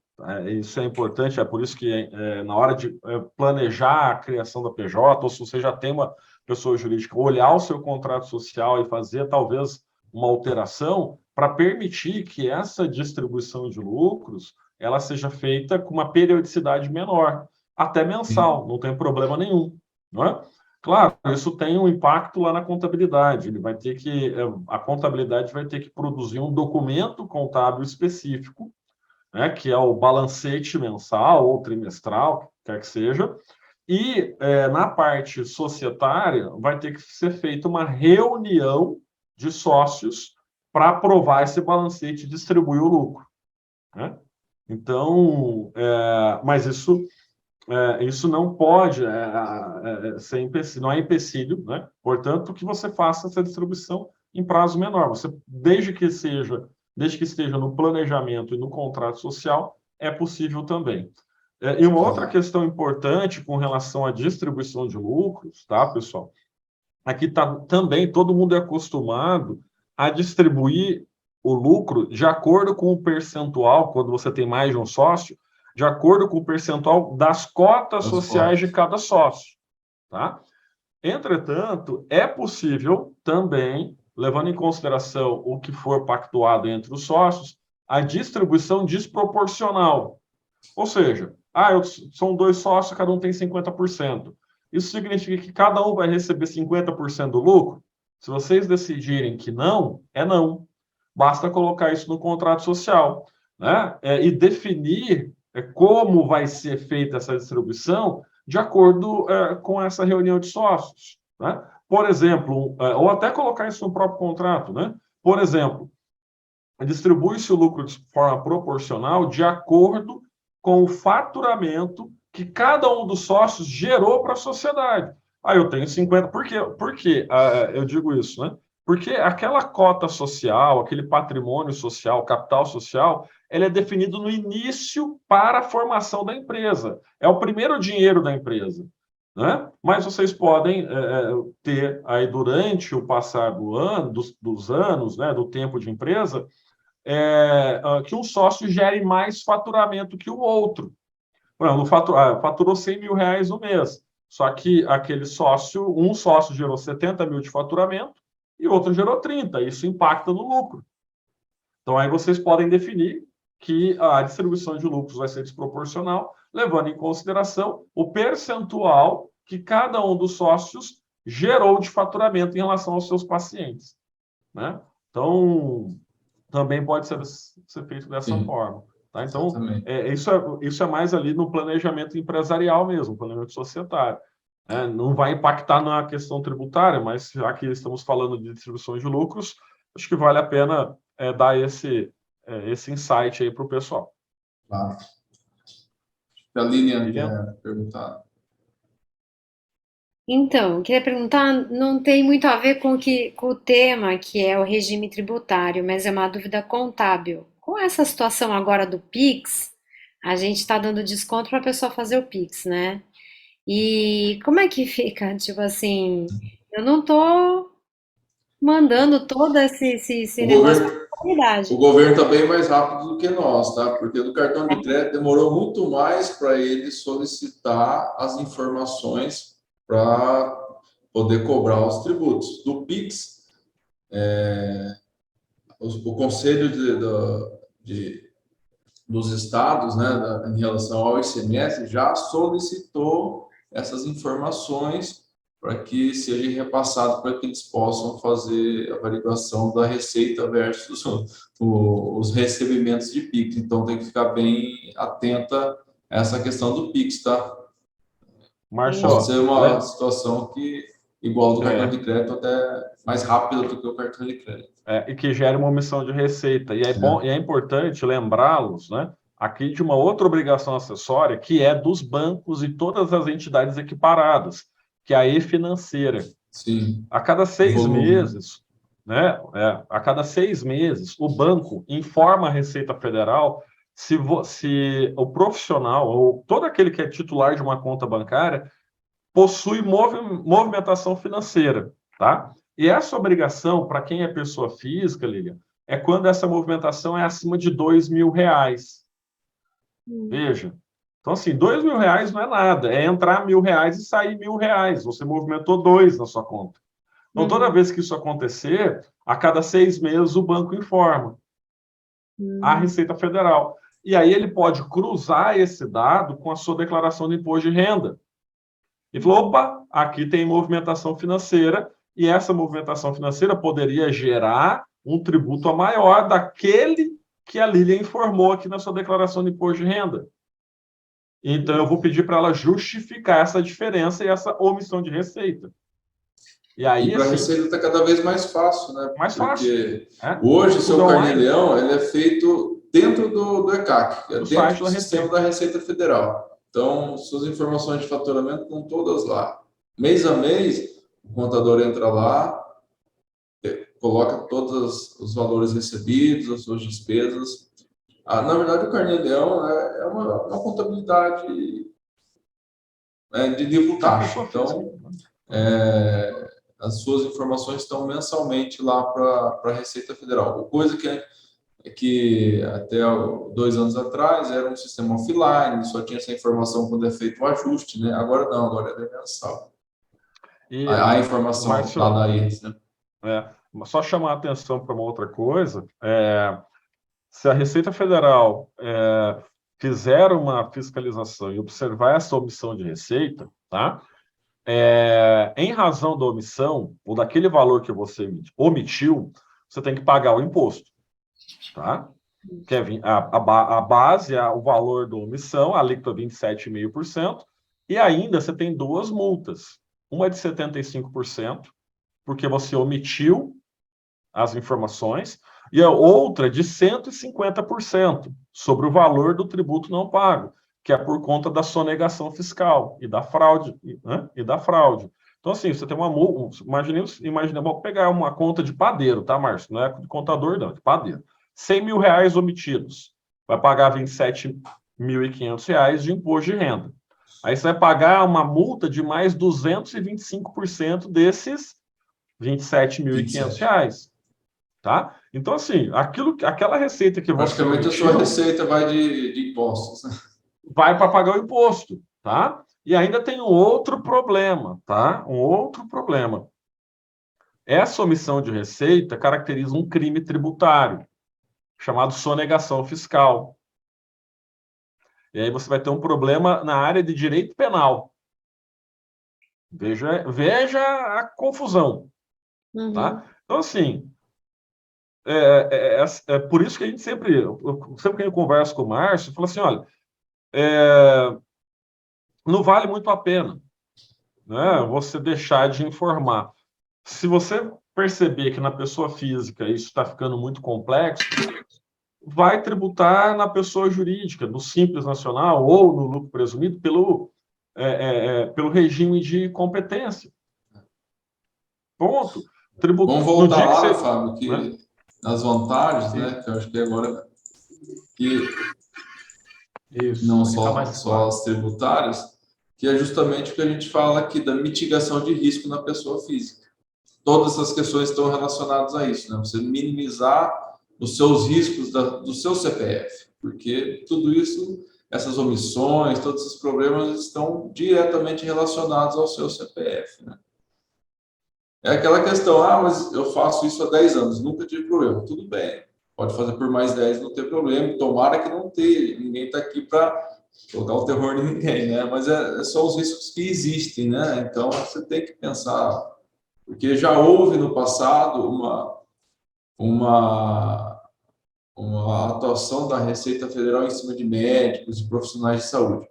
isso é importante, é por isso que na hora de planejar a criação da PJ, ou se você já tem uma pessoa jurídica, olhar o seu contrato social e fazer talvez uma alteração para permitir que essa distribuição de lucros ela seja feita com uma periodicidade menor, até mensal, não tem problema nenhum, não é? Claro, isso tem um impacto lá na contabilidade. A contabilidade vai ter que produzir um documento contábil específico, né, que é o balancete mensal ou trimestral, quer que seja, e na parte societária vai ter que ser feita uma reunião de sócios para aprovar esse balancete e distribuir o lucro, né? Então, mas isso não pode ser empecilho, não é empecilho, né? Portanto, que você faça essa distribuição em prazo menor. Você, desde que esteja no planejamento e no contrato social, é possível também. E uma outra questão importante com relação à distribuição de lucros, tá, pessoal? Aqui também todo mundo é acostumado a distribuir o lucro de acordo com o percentual, quando você tem mais de um sócio, de acordo com o percentual das cotas sociais de cada sócio, tá? Entretanto, é possível também, levando em consideração o que for pactuado entre os sócios, a distribuição desproporcional. Ou seja, são 2 sócios, cada um tem 50%. Isso significa que cada um vai receber 50% do lucro? Se vocês decidirem que não, é não. Basta colocar isso no contrato social, né? E definir como vai ser feita essa distribuição de acordo com essa reunião de sócios, né? Por exemplo, ou até colocar isso no próprio contrato, né? Por exemplo, distribui-se o lucro de forma proporcional de acordo com o faturamento que cada um dos sócios gerou para a sociedade. Eu tenho 50. Por que eu digo isso, né? Porque aquela cota social, aquele patrimônio social, capital social, ele é definido no início para a formação da empresa. É o primeiro dinheiro da empresa, né? Mas vocês podem ter aí durante o passar dos anos, né, do tempo de empresa, que um sócio gere mais faturamento que o outro. Por exemplo, faturou 100 mil reais no mês, só que um sócio gerou 70 mil de faturamento e o outro gerou 30. Isso impacta no lucro. Então, aí vocês podem definir que a distribuição de lucros vai ser desproporcional, levando em consideração o percentual que cada um dos sócios gerou de faturamento em relação aos seus pacientes, né? Então, também pode ser feito dessa forma. Tá? Então, isso é mais ali no planejamento empresarial mesmo, planejamento societário. Não vai impactar na questão tributária, mas já que estamos falando de distribuição de lucros, acho que vale a pena dar esse insight aí para o pessoal. Claro. A Lilian quer perguntar. Então, queria perguntar, não tem muito a ver com o tema, que é o regime tributário, mas é uma dúvida contábil. Com essa situação agora do Pix, a gente está dando desconto para a pessoa fazer o Pix, né? E como é que fica? Tipo assim, eu não estou mandando todo esse negócio para a comunidade. O governo está bem mais rápido do que nós, tá? Porque do cartão de crédito demorou muito mais para ele solicitar as informações para poder cobrar os tributos. Do Pix, o Conselho dos Estados, né, em relação ao ICMS, já solicitou essas informações para que seja repassado para que eles possam fazer a averiguação da receita versus os recebimentos de Pix. Então, tem que ficar bem atenta a essa questão do Pix, tá? Marcio, pode ser uma situação que, igual do cartão de crédito, até mais rápida do que o cartão de crédito. E que gere uma omissão de receita. E é importante lembrá-los, né, aqui de uma outra obrigação acessória, que é dos bancos e todas as entidades equiparadas, que é a e-financeira. Sim. A cada 6 meses, né, a cada 6 meses, o banco informa a Receita Federal se o profissional, ou todo aquele que é titular de uma conta bancária, possui movimentação financeira, tá? E essa obrigação, para quem é pessoa física, Lilian, é quando essa movimentação é acima de R$2.000. Veja. Então, assim, R$2.000 não é nada. É entrar R$1.000 e sair R$1.000. Você movimentou 2 na sua conta. Então, toda vez que isso acontecer, a cada 6 meses o banco informa a Receita Federal. E aí ele pode cruzar esse dado com a sua declaração de imposto de renda. E falou, opa, aqui tem movimentação financeira, e essa movimentação financeira poderia gerar um tributo a maior daquele que a Lilian informou aqui na sua declaração de imposto de renda. Então, eu vou pedir para ela justificar essa diferença e essa omissão de receita. E aí, para a receita está cada vez mais fácil, né? Mais Porque fácil. Hoje, o seu Carnê-Leão, ele é feito dentro do ECAC, dentro do sistema da Receita Federal. Então, suas informações de faturamento estão todas lá. Mês a mês, o contador entra lá, coloca todos os valores recebidos, as suas despesas. Na verdade, o Carnê-Leão é uma contabilidade de livro caixa. Então, as suas informações estão mensalmente lá para a Receita Federal. Coisa que até 2 anos atrás era um sistema offline, só tinha essa informação quando é feito o ajuste, né? Agora não, agora é mensal. E a informação lá da IES, né? Só chamar a atenção para uma outra coisa, se a Receita Federal fizer uma fiscalização e observar essa omissão de receita, tá? Em razão da omissão, ou daquele valor que você omitiu, você tem que pagar o imposto, tá? Que a base é o valor da omissão, a alíquota 27,5%, e ainda você tem 2 multas. Uma de 75%, porque você omitiu as informações, E a outra de 150% sobre o valor do tributo não pago, que é por conta da sonegação fiscal e da fraude, né? E da fraude. Então, assim, você tem uma multa, vamos pegar uma conta de padeiro, tá, Márcio? Não é de contador, não, de padeiro. R$ 100.000 omitidos. Vai pagar R$ 27.500 de imposto de renda. Aí você vai pagar uma multa de mais 225% desses R$ 27.500. Tá? Então, assim, aquela receita que você Praticamente a sua receita vai de impostos, né? vai para pagar o imposto, tá? E ainda tem um outro problema, tá? Um outro problema. Essa omissão de receita caracteriza um crime tributário, chamado sonegação fiscal. E aí você vai ter um problema na área de direito penal. Veja a confusão, tá? Então, assim, é por isso que a gente sempre que eu converso com o Márcio, fala assim, olha, não vale muito a pena, né, você deixar de informar. Se você perceber que na pessoa física isso está ficando muito complexo, vai tributar na pessoa jurídica, no Simples Nacional ou no lucro presumido pelo regime de competência. Ponto. Vamos voltar lá, você, Fábio, que né? As vantagens, né, que eu acho que agora que Isso, não fica mais só claro. as tributárias, que é justamente o que a gente fala aqui da mitigação de risco na pessoa física. Todas essas questões estão relacionadas a isso, né? Você minimizar os seus riscos do seu CPF, porque tudo isso, essas omissões, todos esses problemas estão diretamente relacionados ao seu CPF, né? É aquela questão, mas eu faço isso há 10 anos, nunca tive problema. Tudo bem, pode fazer por mais 10, não tem problema. Tomara que não tenha, ninguém está aqui para colocar o terror em ninguém, né? Mas é só os riscos que existem, né? Então, você tem que pensar, porque já houve no passado uma atuação da Receita Federal em cima de médicos e profissionais de saúde,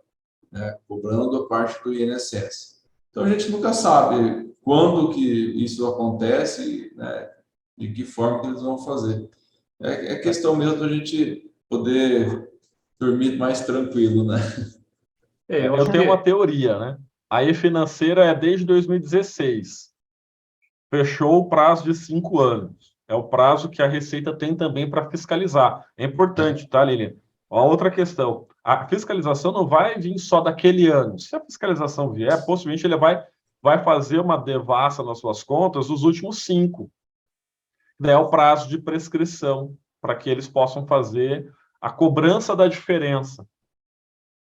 né? Cobrando a parte do INSS. Então, a gente nunca sabe quando que isso acontece, né? De que forma que eles vão fazer. É questão mesmo da gente poder dormir mais tranquilo, né? Eu tenho uma teoria, né? A E-Financeira é desde 2016. Fechou o prazo de 5 anos. É o prazo que a Receita tem também para fiscalizar. É importante, tá, Lilian? Uma outra questão. A fiscalização não vai vir só daquele ano. Se a fiscalização vier, possivelmente ele vai fazer uma devassa nas suas contas dos últimos 5. É o prazo de prescrição para que eles possam fazer a cobrança da diferença,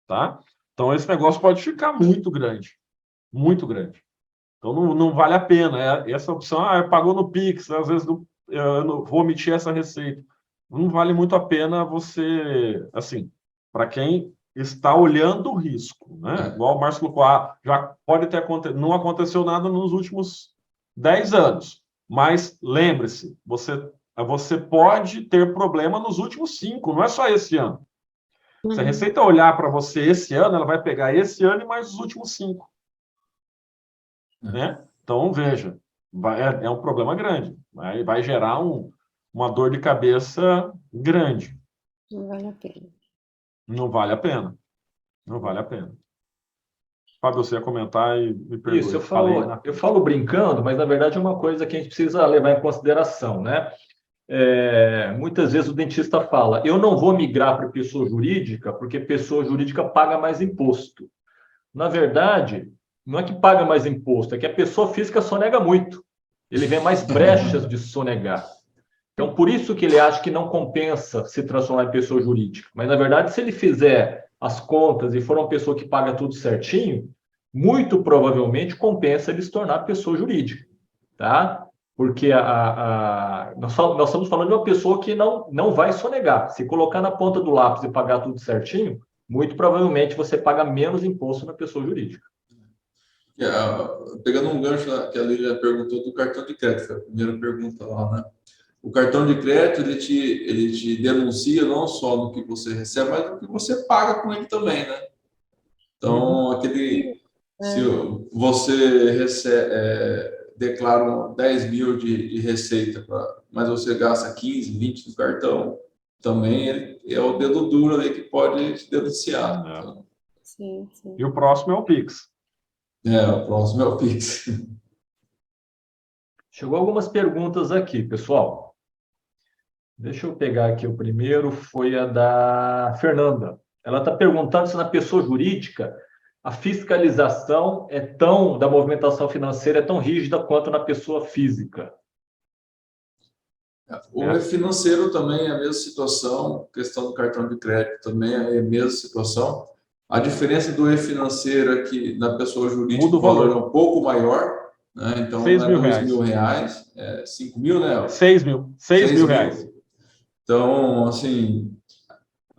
tá? Então, esse negócio pode ficar muito grande, muito grande. Então, não vale a pena. Essa opção, pagou no Pix, às vezes eu não vou omitir essa receita. Não vale muito a pena você, assim, para quem está olhando o risco, né? Igual o Márcio colocou, já pode ter acontecido, não aconteceu nada nos últimos 10 anos, mas lembre-se, você pode ter problema nos últimos 5, não é só esse ano. Se a Receita olhar para você esse ano, ela vai pegar esse ano e mais os últimos 5. Né? Então, veja, é um problema grande. Vai gerar uma dor de cabeça grande. Não vale a pena. Não vale a pena. Não vale a pena. Fábio, você ia comentar e me perdoe. Isso, eu falo brincando, mas na verdade é uma coisa que a gente precisa levar em consideração, né? Muitas vezes o dentista fala, eu não vou migrar para pessoa jurídica, porque pessoa jurídica paga mais imposto. Na verdade, não é que paga mais imposto, é que a pessoa física sonega muito. Ele vê mais brechas de sonegar. Então, por isso que ele acha que não compensa se transformar em pessoa jurídica. Mas, na verdade, se ele fizer as contas e for uma pessoa que paga tudo certinho, muito provavelmente compensa ele se tornar pessoa jurídica, tá? Porque nós estamos falando de uma pessoa que não vai sonegar. Se colocar na ponta do lápis e pagar tudo certinho, muito provavelmente você paga menos imposto na pessoa jurídica. Pegando um gancho que a Lília perguntou do cartão de crédito, foi a primeira pergunta lá, né? O cartão de crédito, ele te denuncia não só no que você recebe, mas no que você paga com ele também, né? Então, se você declaram 10 mil de receita, mas você gasta 15, 20 no cartão, também é o dedo duro ali que pode te denunciar. Então, Sim, sim. E o próximo é o Pix. o próximo é o Pix. Chegou algumas perguntas aqui, pessoal. Deixa eu pegar aqui o primeiro, foi a da Fernanda. Ela está perguntando se na pessoa jurídica a fiscalização da movimentação financeira é tão rígida quanto na pessoa física. O financeiro também é a mesma situação, questão do cartão de crédito também é a mesma situação. A diferença do e-financeiro é que na pessoa jurídica Muda o o valor valor. é um pouco maior, né? Então 6 não é mil 2 mil reais, é 5 mil, né? 6 mil. 6 mil reais. Então, assim,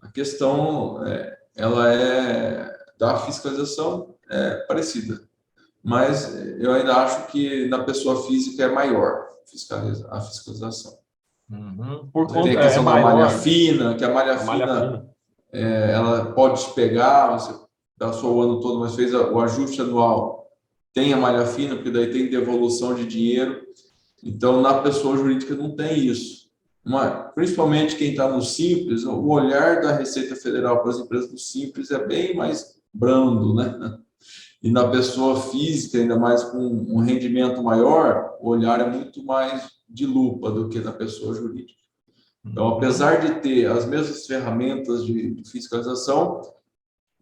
a questão ela da fiscalização é parecida, mas eu ainda acho que na pessoa física é maior a fiscalização. Uhum. Por Tem conta, a questão da maior, malha fina, que a malha a malha fina fina. ela pode te pegar, você passou o ano todo, mas fez o ajuste anual, tem a malha fina, porque daí tem devolução de dinheiro. Então, na pessoa jurídica não tem isso. Principalmente quem está no Simples, o olhar da Receita Federal para as empresas do Simples é bem mais brando, né? E na pessoa física, ainda mais com um rendimento maior, o olhar é muito mais de lupa do que na pessoa jurídica. Então, apesar de ter as mesmas ferramentas de fiscalização,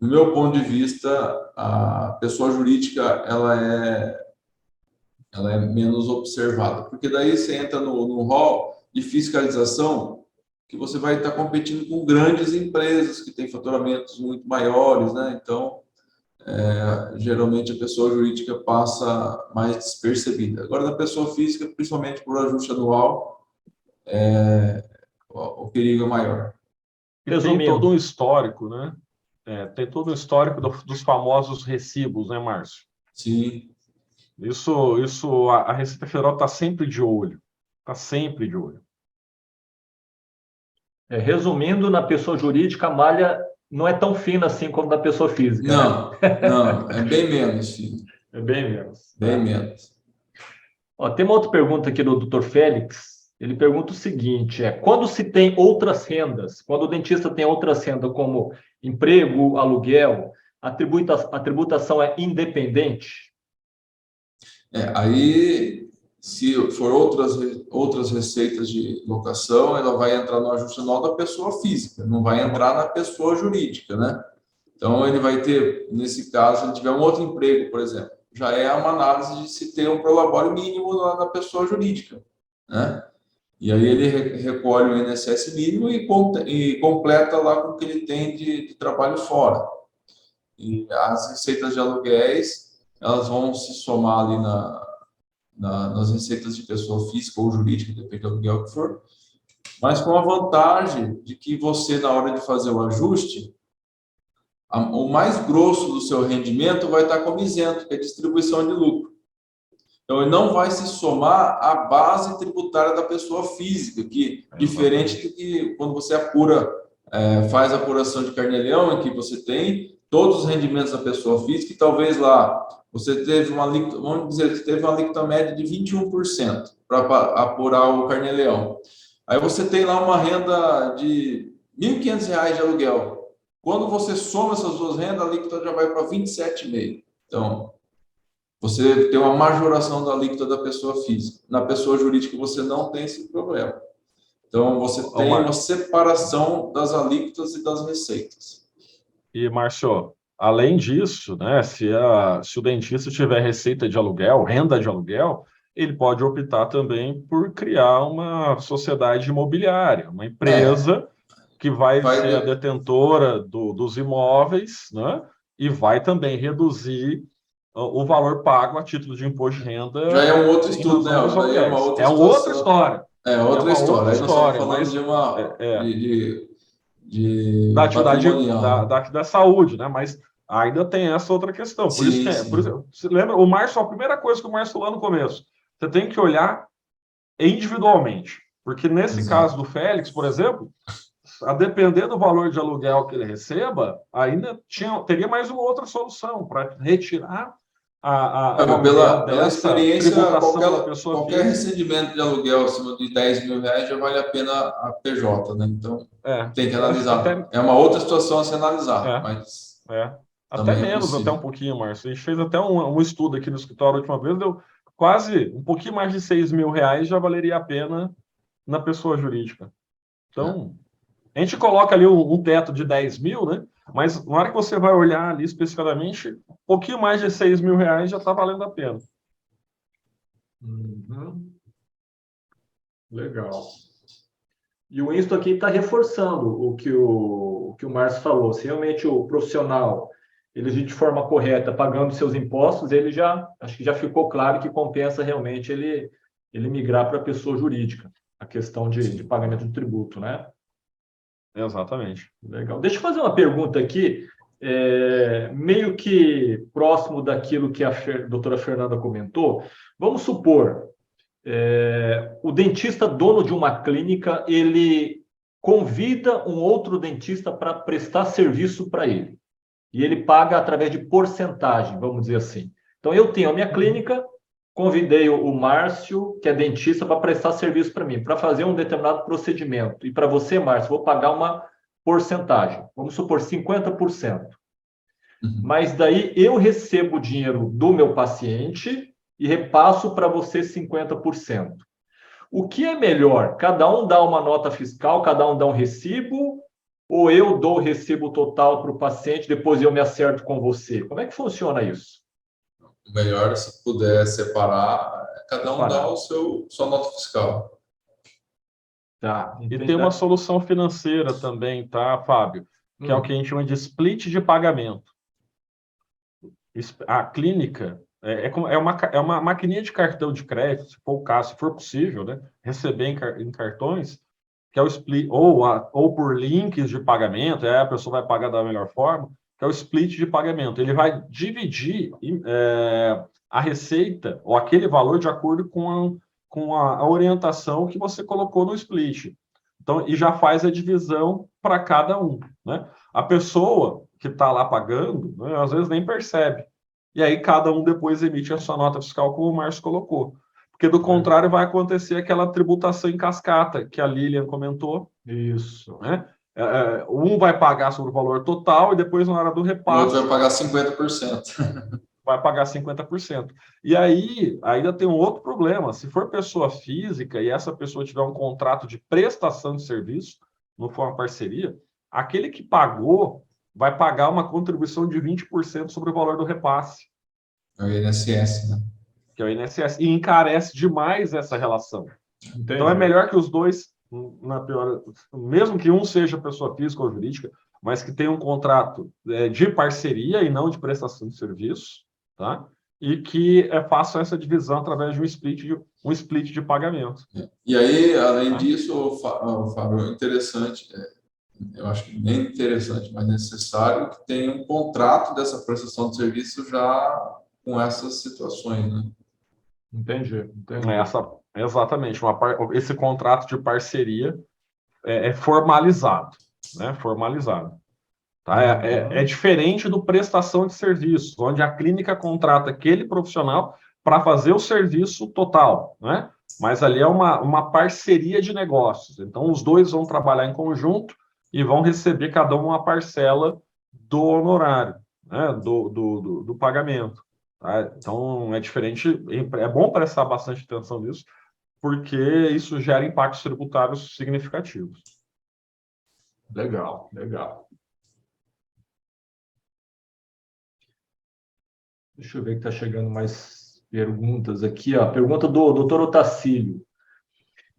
no meu ponto de vista, a pessoa jurídica ela é menos observada, porque daí você entra no rol de fiscalização que você vai estar competindo com grandes empresas que têm faturamentos muito maiores, né? Então, geralmente a pessoa jurídica passa mais despercebida. Agora, na pessoa física, principalmente por ajuste anual, o perigo é maior. E tem todo um histórico, né? Tem todo um histórico dos famosos recibos, né, Márcio? Sim. Isso a Receita Federal está sempre de olho. Está sempre de olho. Resumindo, na pessoa jurídica, a malha não é tão fina assim como na pessoa física. Não, né? não, é bem menos fino. É bem menos. Bem menos. Ó, tem uma outra pergunta aqui do Dr. Félix. Ele pergunta o seguinte: quando se tem outras rendas, quando o dentista tem outras rendas como emprego, aluguel, a tributação é independente? Aí, se for outras receitas de locação, ela vai entrar no ajuste anual da pessoa física, não vai entrar na pessoa jurídica, né? Então, ele vai ter, nesse caso, se ele tiver um outro emprego, por exemplo, já é uma análise de se ter um prolabore mínimo na pessoa jurídica, né? E aí ele recolhe o INSS mínimo e completa lá com o que ele tem de trabalho fora. E as receitas de aluguéis, elas vão se somar ali nas receitas de pessoa física ou jurídica, depende do aluguel que for, mas com a vantagem de que você, na hora de fazer o ajuste, o mais grosso do seu rendimento vai estar como isento, que é a distribuição de lucro. Então, ele não vai se somar à base tributária da pessoa física, que diferente do que quando você faz a apuração de carnê-leão, em que você tem todos os rendimentos da pessoa física, e talvez lá você teve uma alíquota média de 21% para apurar o carnê-leão. Aí você tem lá uma renda de R$ 1.500 de aluguel. Quando você soma essas duas rendas, a alíquota já vai para 27,5%. Então, você tem uma majoração da alíquota da pessoa física. Na pessoa jurídica, você não tem esse problema. Então, você tem uma separação das alíquotas e das receitas. E, Márcio, além disso, né, se o dentista tiver receita de aluguel, renda de aluguel, ele pode optar também por criar uma sociedade imobiliária, uma empresa que vai ser a detentora dos imóveis, né, e vai também reduzir o valor pago a título de imposto de renda. Já é um outro estudo, né? É uma outra história. É outra história. Aí nós estamos falando da atividade da saúde, né? Mas ainda tem essa outra questão. Por isso, você lembra, o Márcio, a primeira coisa que o Márcio falou no começo, você tem que olhar individualmente. Porque nesse caso do Félix, por exemplo, a depender do valor de aluguel que ele receba, ainda teria mais uma outra solução para retirar Pela experiência, tributação da pessoa qualquer física. recebimento de aluguel acima de 10 mil reais já vale a pena a PJ, né? Então, tem que analisar. É uma outra situação a se analisar, mas Até também é menos, até possível. um pouquinho, Márcio. A gente fez até um estudo aqui no escritório a última vez, deu quase um pouquinho mais de 6 mil reais já valeria a pena na pessoa jurídica. Então, a gente coloca ali um teto de 10 mil, né? Mas na hora que você vai olhar ali especificamente, um pouquinho mais de 6 mil reais já está valendo a pena. Legal. E o Winston aqui está reforçando o que o Márcio falou. Se realmente o profissional ele agir de forma correta, pagando seus impostos, acho que já ficou claro que compensa realmente ele migrar para a pessoa jurídica, a questão de pagamento de tributo, né? Exatamente. Legal. Deixa eu fazer uma pergunta aqui, meio que próximo daquilo que a doutora Fernanda comentou. Vamos supor, o dentista dono de uma clínica, ele convida um outro dentista para prestar serviço para ele. E ele paga através de porcentagem, vamos dizer assim. Então, eu tenho a minha clínica, convidei o Márcio, que é dentista, para prestar serviço para mim, para fazer um determinado procedimento. E para você, Márcio, vou pagar uma porcentagem, vamos supor 50%. Mas daí eu recebo o dinheiro do meu paciente e repasso para você 50%. O que é melhor? Cada um dá uma nota fiscal, cada um dá um recibo, ou eu dou o recibo total para o paciente, depois eu me acerto com você? Como é que funciona isso? Melhor, se puder separar, cada um dá sua nota fiscal. Tá, e tem uma solução financeira também, tá, Fábio? Que é o que a gente chama de split de pagamento. A clínica é uma maquininha de cartão de crédito, se for o caso, se for possível, né? Receber em cartões, que é o split, ou por links de pagamento, a pessoa vai pagar da melhor forma, que é o split de pagamento. Ele vai dividir a receita, ou aquele valor, de acordo com a orientação que você colocou no split. Então, e já faz a divisão para cada um, né? A pessoa que está lá pagando, né, às vezes nem percebe. E aí cada um depois emite a sua nota fiscal, como o Márcio colocou. Porque, do contrário, vai acontecer aquela tributação em cascata, que a Lilian comentou. Isso. Né? Um vai pagar sobre o valor total e depois, na hora do repasse... O outro vai pagar 50%. Vai pagar 50%. E aí, ainda tem um outro problema. Se for pessoa física e essa pessoa tiver um contrato de prestação de serviço, não for uma parceria, aquele que pagou vai pagar uma contribuição de 20% sobre o valor do repasse. É o INSS, né? Que é o INSS. E encarece demais essa relação. Entendi. Então, é melhor que os dois, mesmo que um seja pessoa física ou jurídica, mas que tenha um contrato de parceria e não de prestação de serviço, tá? E que façam essa divisão através de um split de pagamento. E aí, além disso, Fábio, interessante, eu acho que nem interessante, mas necessário que tenha um contrato dessa prestação de serviço já com essas situações, né? Entendi. Exatamente. Esse contrato de parceria é formalizado, né? Formalizado. Tá? É diferente do prestação de serviços, onde a clínica contrata aquele profissional para fazer o serviço total, né? Mas ali é uma parceria de negócios. Então, os dois vão trabalhar em conjunto e vão receber cada um uma parcela do honorário, né? do pagamento. Tá? Então, é diferente. É bom prestar bastante atenção nisso, porque isso gera impactos tributários significativos. Legal, legal. Deixa eu ver que está chegando mais perguntas aqui. A pergunta do doutor Otacílio.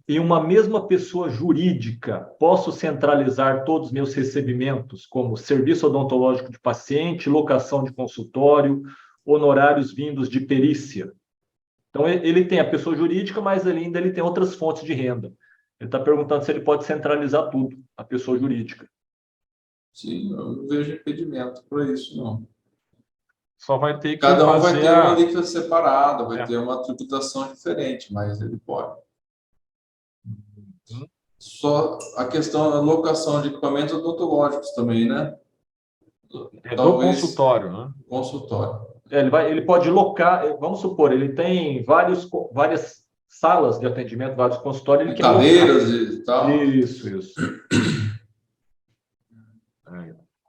Em uma mesma pessoa jurídica, posso centralizar todos os meus recebimentos, como serviço odontológico de paciente, locação de consultório, honorários vindos de perícia? Então, ele tem a pessoa jurídica, mas ainda ele tem outras fontes de renda. Ele está perguntando se ele pode centralizar tudo, a pessoa jurídica. Sim, eu não vejo impedimento para isso, não. Só vai ter que Cada um vai ter uma alíquota separada, vai ter uma tributação diferente, mas ele pode. Só a questão da locação de equipamentos odontológicos também, né? Do consultório, né? Consultório. Ele pode locar, vamos supor, ele tem várias salas de atendimento, vários consultórios, ele quer Cadeiras locar. e tal. Isso.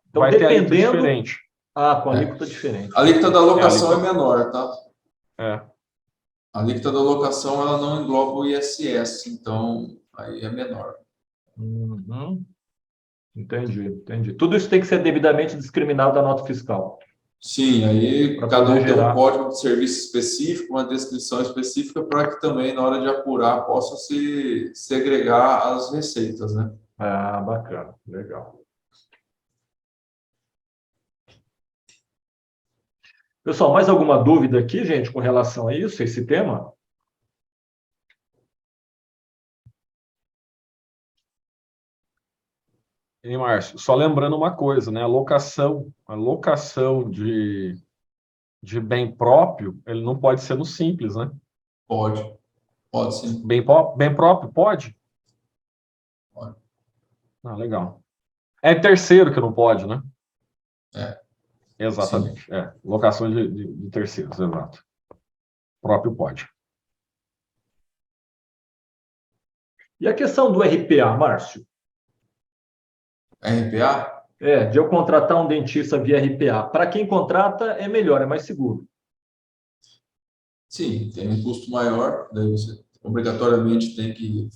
Então, Vai ter alíquota dependendo... diferente. com a alíquota diferente. A alíquota da locação é menor, tá? É. A alíquota da locação, ela não engloba o ISS, então aí é menor. Uhum. Entendi. Tudo isso tem que ser devidamente discriminado da nota fiscal. Sim, aí Pra cada um poder tem gerar. um código de serviço específico, uma descrição específica, para que também, na hora de apurar, possa se segregar as receitas, né? Bacana, legal. Pessoal, mais alguma dúvida aqui, gente, com relação a isso, esse tema? E, Márcio, só lembrando uma coisa, né? A locação de bem próprio, ele não pode ser no simples, né? Pode sim. Bem próprio, pode? Pode. Legal. É terceiro que não pode, né? Exatamente. Sim. Locação de terceiros, exato. Próprio pode. E a questão do RPA, Márcio? RPA? De eu contratar um dentista via RPA. Para quem contrata, é melhor, é mais seguro. Sim, tem um custo maior, daí você obrigatoriamente tem que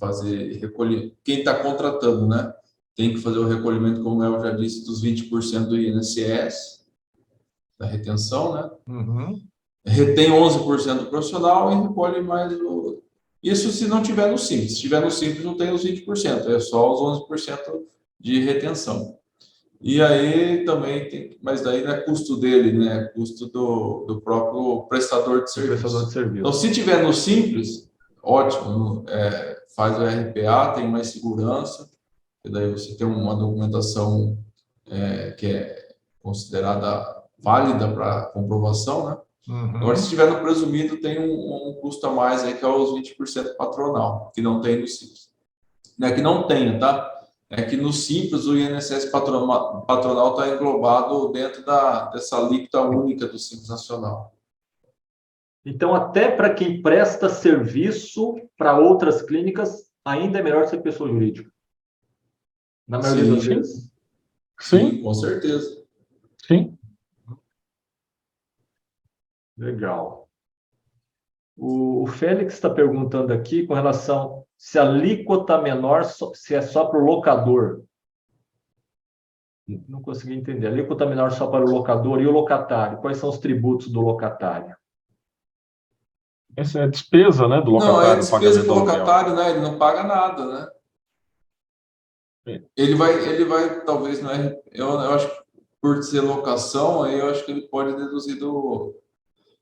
recolher. Quem está contratando, né? Tem que fazer o recolhimento, como eu já disse, dos 20% do INSS, da retenção, né? Uhum. Retém 11% do profissional e recolhe mais o... Isso se não tiver no Simples. Se tiver no Simples, não tem os 20%, é só os 11% de retenção. E aí também tem, mas daí não é custo dele, né? É custo do próprio prestador de serviço. Então, se tiver no Simples, ótimo, faz o RPA, tem mais segurança, e daí você tem uma documentação que é considerada válida para comprovação, né? Uhum. Agora, se estiver no presumido, tem um custo a mais aí, que é os 20% patronal, que não tem no Simples. Não é que não tenha, tá? É que no Simples o INSS patronal está englobado dentro dessa alíquota única do Simples Nacional. Então, até para quem presta serviço para outras clínicas, ainda é melhor ser pessoa jurídica. Na maioria das vezes. Sim, com certeza. Sim. Legal. O Félix está perguntando aqui com relação se a alíquota menor, se é só para o locador. Não consegui entender. A alíquota menor só para o locador e o locatário. Quais são os tributos do locatário? Essa é a despesa, né, do locatário. Não, é despesa do locatário, né? Ele não paga nada, né? Sim. Ele vai, talvez, não é? Eu acho que por ser locação, aí eu acho que ele pode deduzir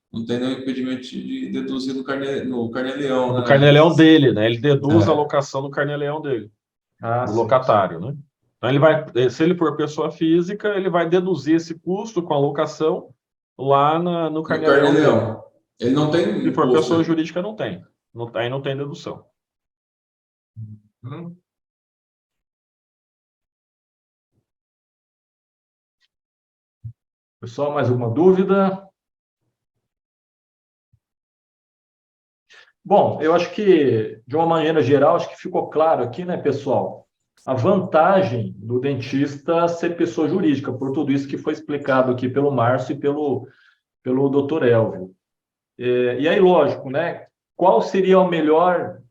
não tem nenhum impedimento de deduzir no carnê-leão, né? No carnê-leão dele, né? Ele deduz a locação no carnê-leão dele, do locatário, né? Então, se ele for pessoa física, ele vai deduzir esse custo com a locação lá no carnê-leão dele. Ele não tem. Se for pessoa jurídica, não tem. Aí não tem dedução. Pessoal, mais alguma dúvida? Bom, eu acho que, de uma maneira geral, acho que ficou claro aqui, né, pessoal? A vantagem do dentista ser pessoa jurídica, por tudo isso que foi explicado aqui pelo Márcio e pelo Dr. Elvio. E aí, lógico, né? Qual seria a melhor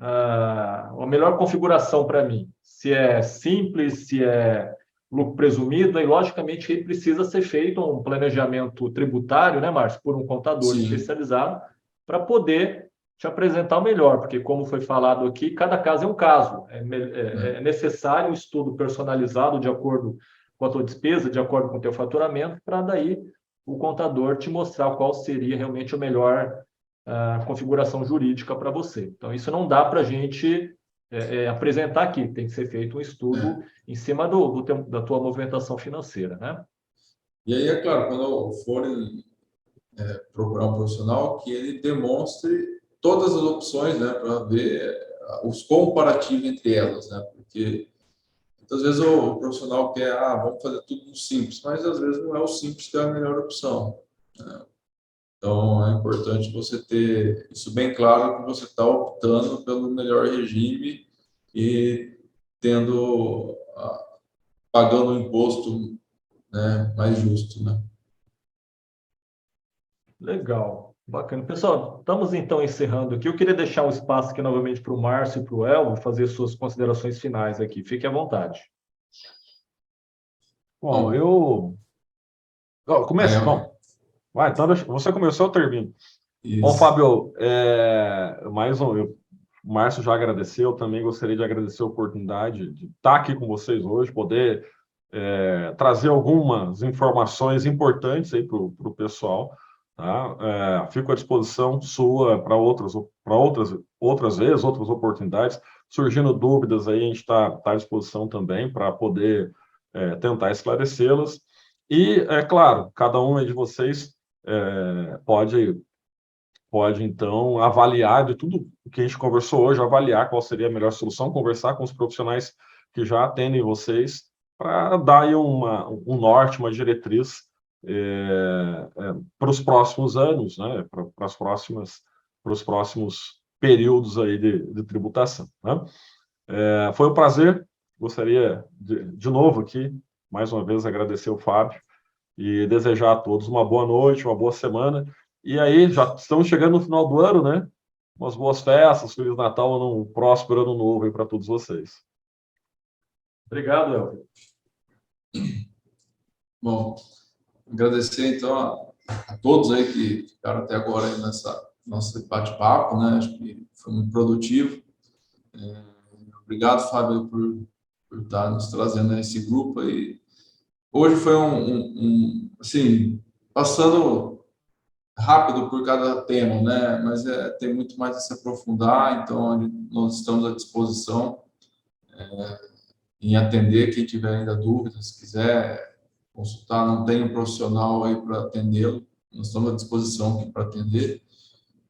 configuração para mim? Se é simples, se é lucro presumido, aí, logicamente, precisa ser feito um planejamento tributário, né, Márcio, por um contador especializado, para poder te apresentar o melhor, porque, como foi falado aqui, cada caso é um caso. É necessário um estudo personalizado de acordo com a tua despesa, de acordo com o teu faturamento, para daí o contador te mostrar qual seria realmente a melhor configuração jurídica para você. Então, isso não dá para a gente apresentar aqui, tem que ser feito um estudo em cima da tua movimentação financeira, né? E aí, é claro, quando forem procurar um profissional, que ele demonstre todas as opções, né, para ver os comparativos entre elas, né? Porque muitas vezes o profissional quer, vamos fazer tudo no simples, mas às vezes não é o simples que é a melhor opção, né? Então, é importante você ter isso bem claro, que você está optando pelo melhor regime e tendo, pagando um imposto, né, mais justo, né? Legal, bacana. Pessoal, estamos então encerrando aqui. Eu queria deixar um espaço aqui novamente para o Márcio e para o Elvio fazer suas considerações finais aqui. Fique à vontade. Bom, Bom, Comece, aí, bom. Vai, então você começou, eu termino. Bom, isso. Fábio, o Márcio já agradeceu, também gostaria de agradecer a oportunidade de estar aqui com vocês hoje, poder trazer algumas informações importantes aí para o pessoal, tá? Fico à disposição sua para outras vezes, outras oportunidades. Surgindo dúvidas aí, a gente está à disposição também para poder tentar esclarecê-las. E, é claro, cada um de vocês pode, então, avaliar de tudo o que a gente conversou hoje, avaliar qual seria a melhor solução, conversar com os profissionais que já atendem vocês, para dar aí um norte, uma diretriz para os próximos anos, né? Para os próximos períodos aí de tributação, né? Foi um prazer, gostaria de novo aqui, mais uma vez, agradecer o Fábio e desejar a todos uma boa noite, uma boa semana. E aí, já estamos chegando no final do ano, né? Umas boas festas, Feliz Natal, um próspero ano novo aí para todos vocês. Obrigado, Elvio. Bom, agradecer então a todos aí que ficaram até agora aí nessa nosso bate-papo, né? Acho que foi muito produtivo. Obrigado, Fábio, por estar nos trazendo esse grupo aí. Hoje foi assim, passando rápido por cada tema, né? Mas tem muito mais a se aprofundar, então nós estamos à disposição em atender quem tiver ainda dúvidas, se quiser consultar, não tem um profissional aí para atendê-lo, nós estamos à disposição aqui para atender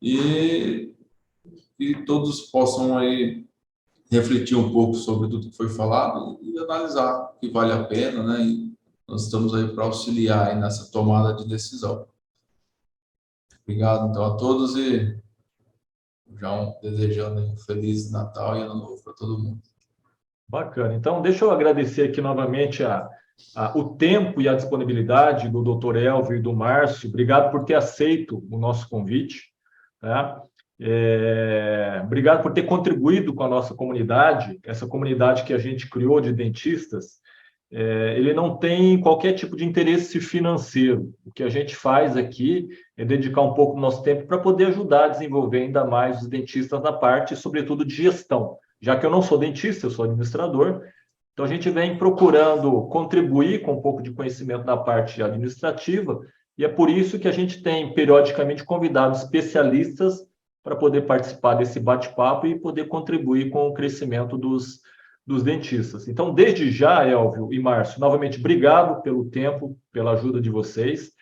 e todos possam aí refletir um pouco sobre tudo que foi falado e analisar o que vale a pena, né? E nós estamos aí para auxiliar aí nessa tomada de decisão. Obrigado, então, a todos e já desejando um Feliz Natal e Ano Novo para todo mundo. Bacana. Então, deixa eu agradecer aqui novamente o tempo e a disponibilidade do Dr. Elvio e do Márcio. Obrigado por ter aceito o nosso convite, tá? Obrigado por ter contribuído com a nossa comunidade, essa comunidade que a gente criou de dentistas. Ele não tem qualquer tipo de interesse financeiro. O que a gente faz aqui é dedicar um pouco do nosso tempo para poder ajudar a desenvolver ainda mais os dentistas na parte, sobretudo, de gestão. Já que eu não sou dentista, eu sou administrador, então a gente vem procurando contribuir com um pouco de conhecimento na parte administrativa, e é por isso que a gente tem periodicamente convidado especialistas para poder participar desse bate-papo e poder contribuir com o crescimento dos dentistas. Então, desde já, Elvio e Márcio, novamente, obrigado pelo tempo, pela ajuda de vocês,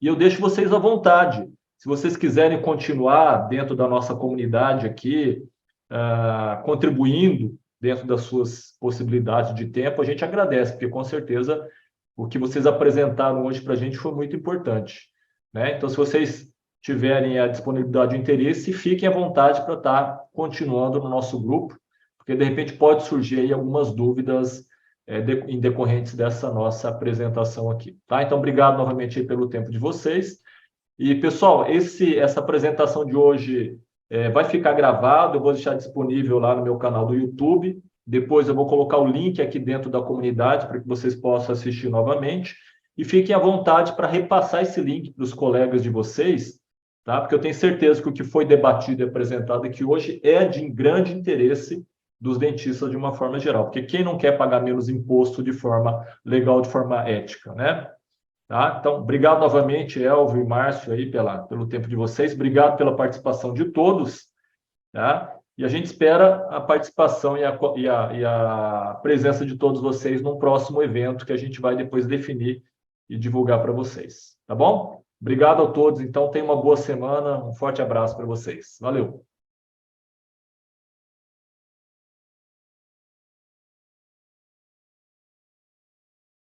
e eu deixo vocês à vontade. Se vocês quiserem continuar dentro da nossa comunidade aqui, contribuindo dentro das suas possibilidades de tempo, a gente agradece, porque com certeza o que vocês apresentaram hoje para a gente foi muito importante, né? Então, se vocês tiverem a disponibilidade e o interesse, fiquem à vontade para estar continuando no nosso grupo, porque de repente pode surgir aí algumas dúvidas em decorrentes dessa nossa apresentação aqui, tá? Então, obrigado novamente aí pelo tempo de vocês. E, pessoal, essa apresentação de hoje vai ficar gravado, eu vou deixar disponível lá no meu canal do YouTube. Depois eu vou colocar o link aqui dentro da comunidade para que vocês possam assistir novamente. E fiquem à vontade para repassar esse link para os colegas de vocês, tá? Porque eu tenho certeza que o que foi debatido e apresentado aqui hoje é de grande interesse dos dentistas de uma forma geral. Porque quem não quer pagar menos imposto de forma legal, de forma ética, né? Tá? Então, obrigado novamente, Elvio e Márcio, aí, pelo tempo de vocês. Obrigado pela participação de todos. Tá? E a gente espera a participação e a presença de todos vocês num próximo evento que a gente vai depois definir e divulgar para vocês. Tá bom? Obrigado a todos. Então, tenham uma boa semana. Um forte abraço para vocês. Valeu!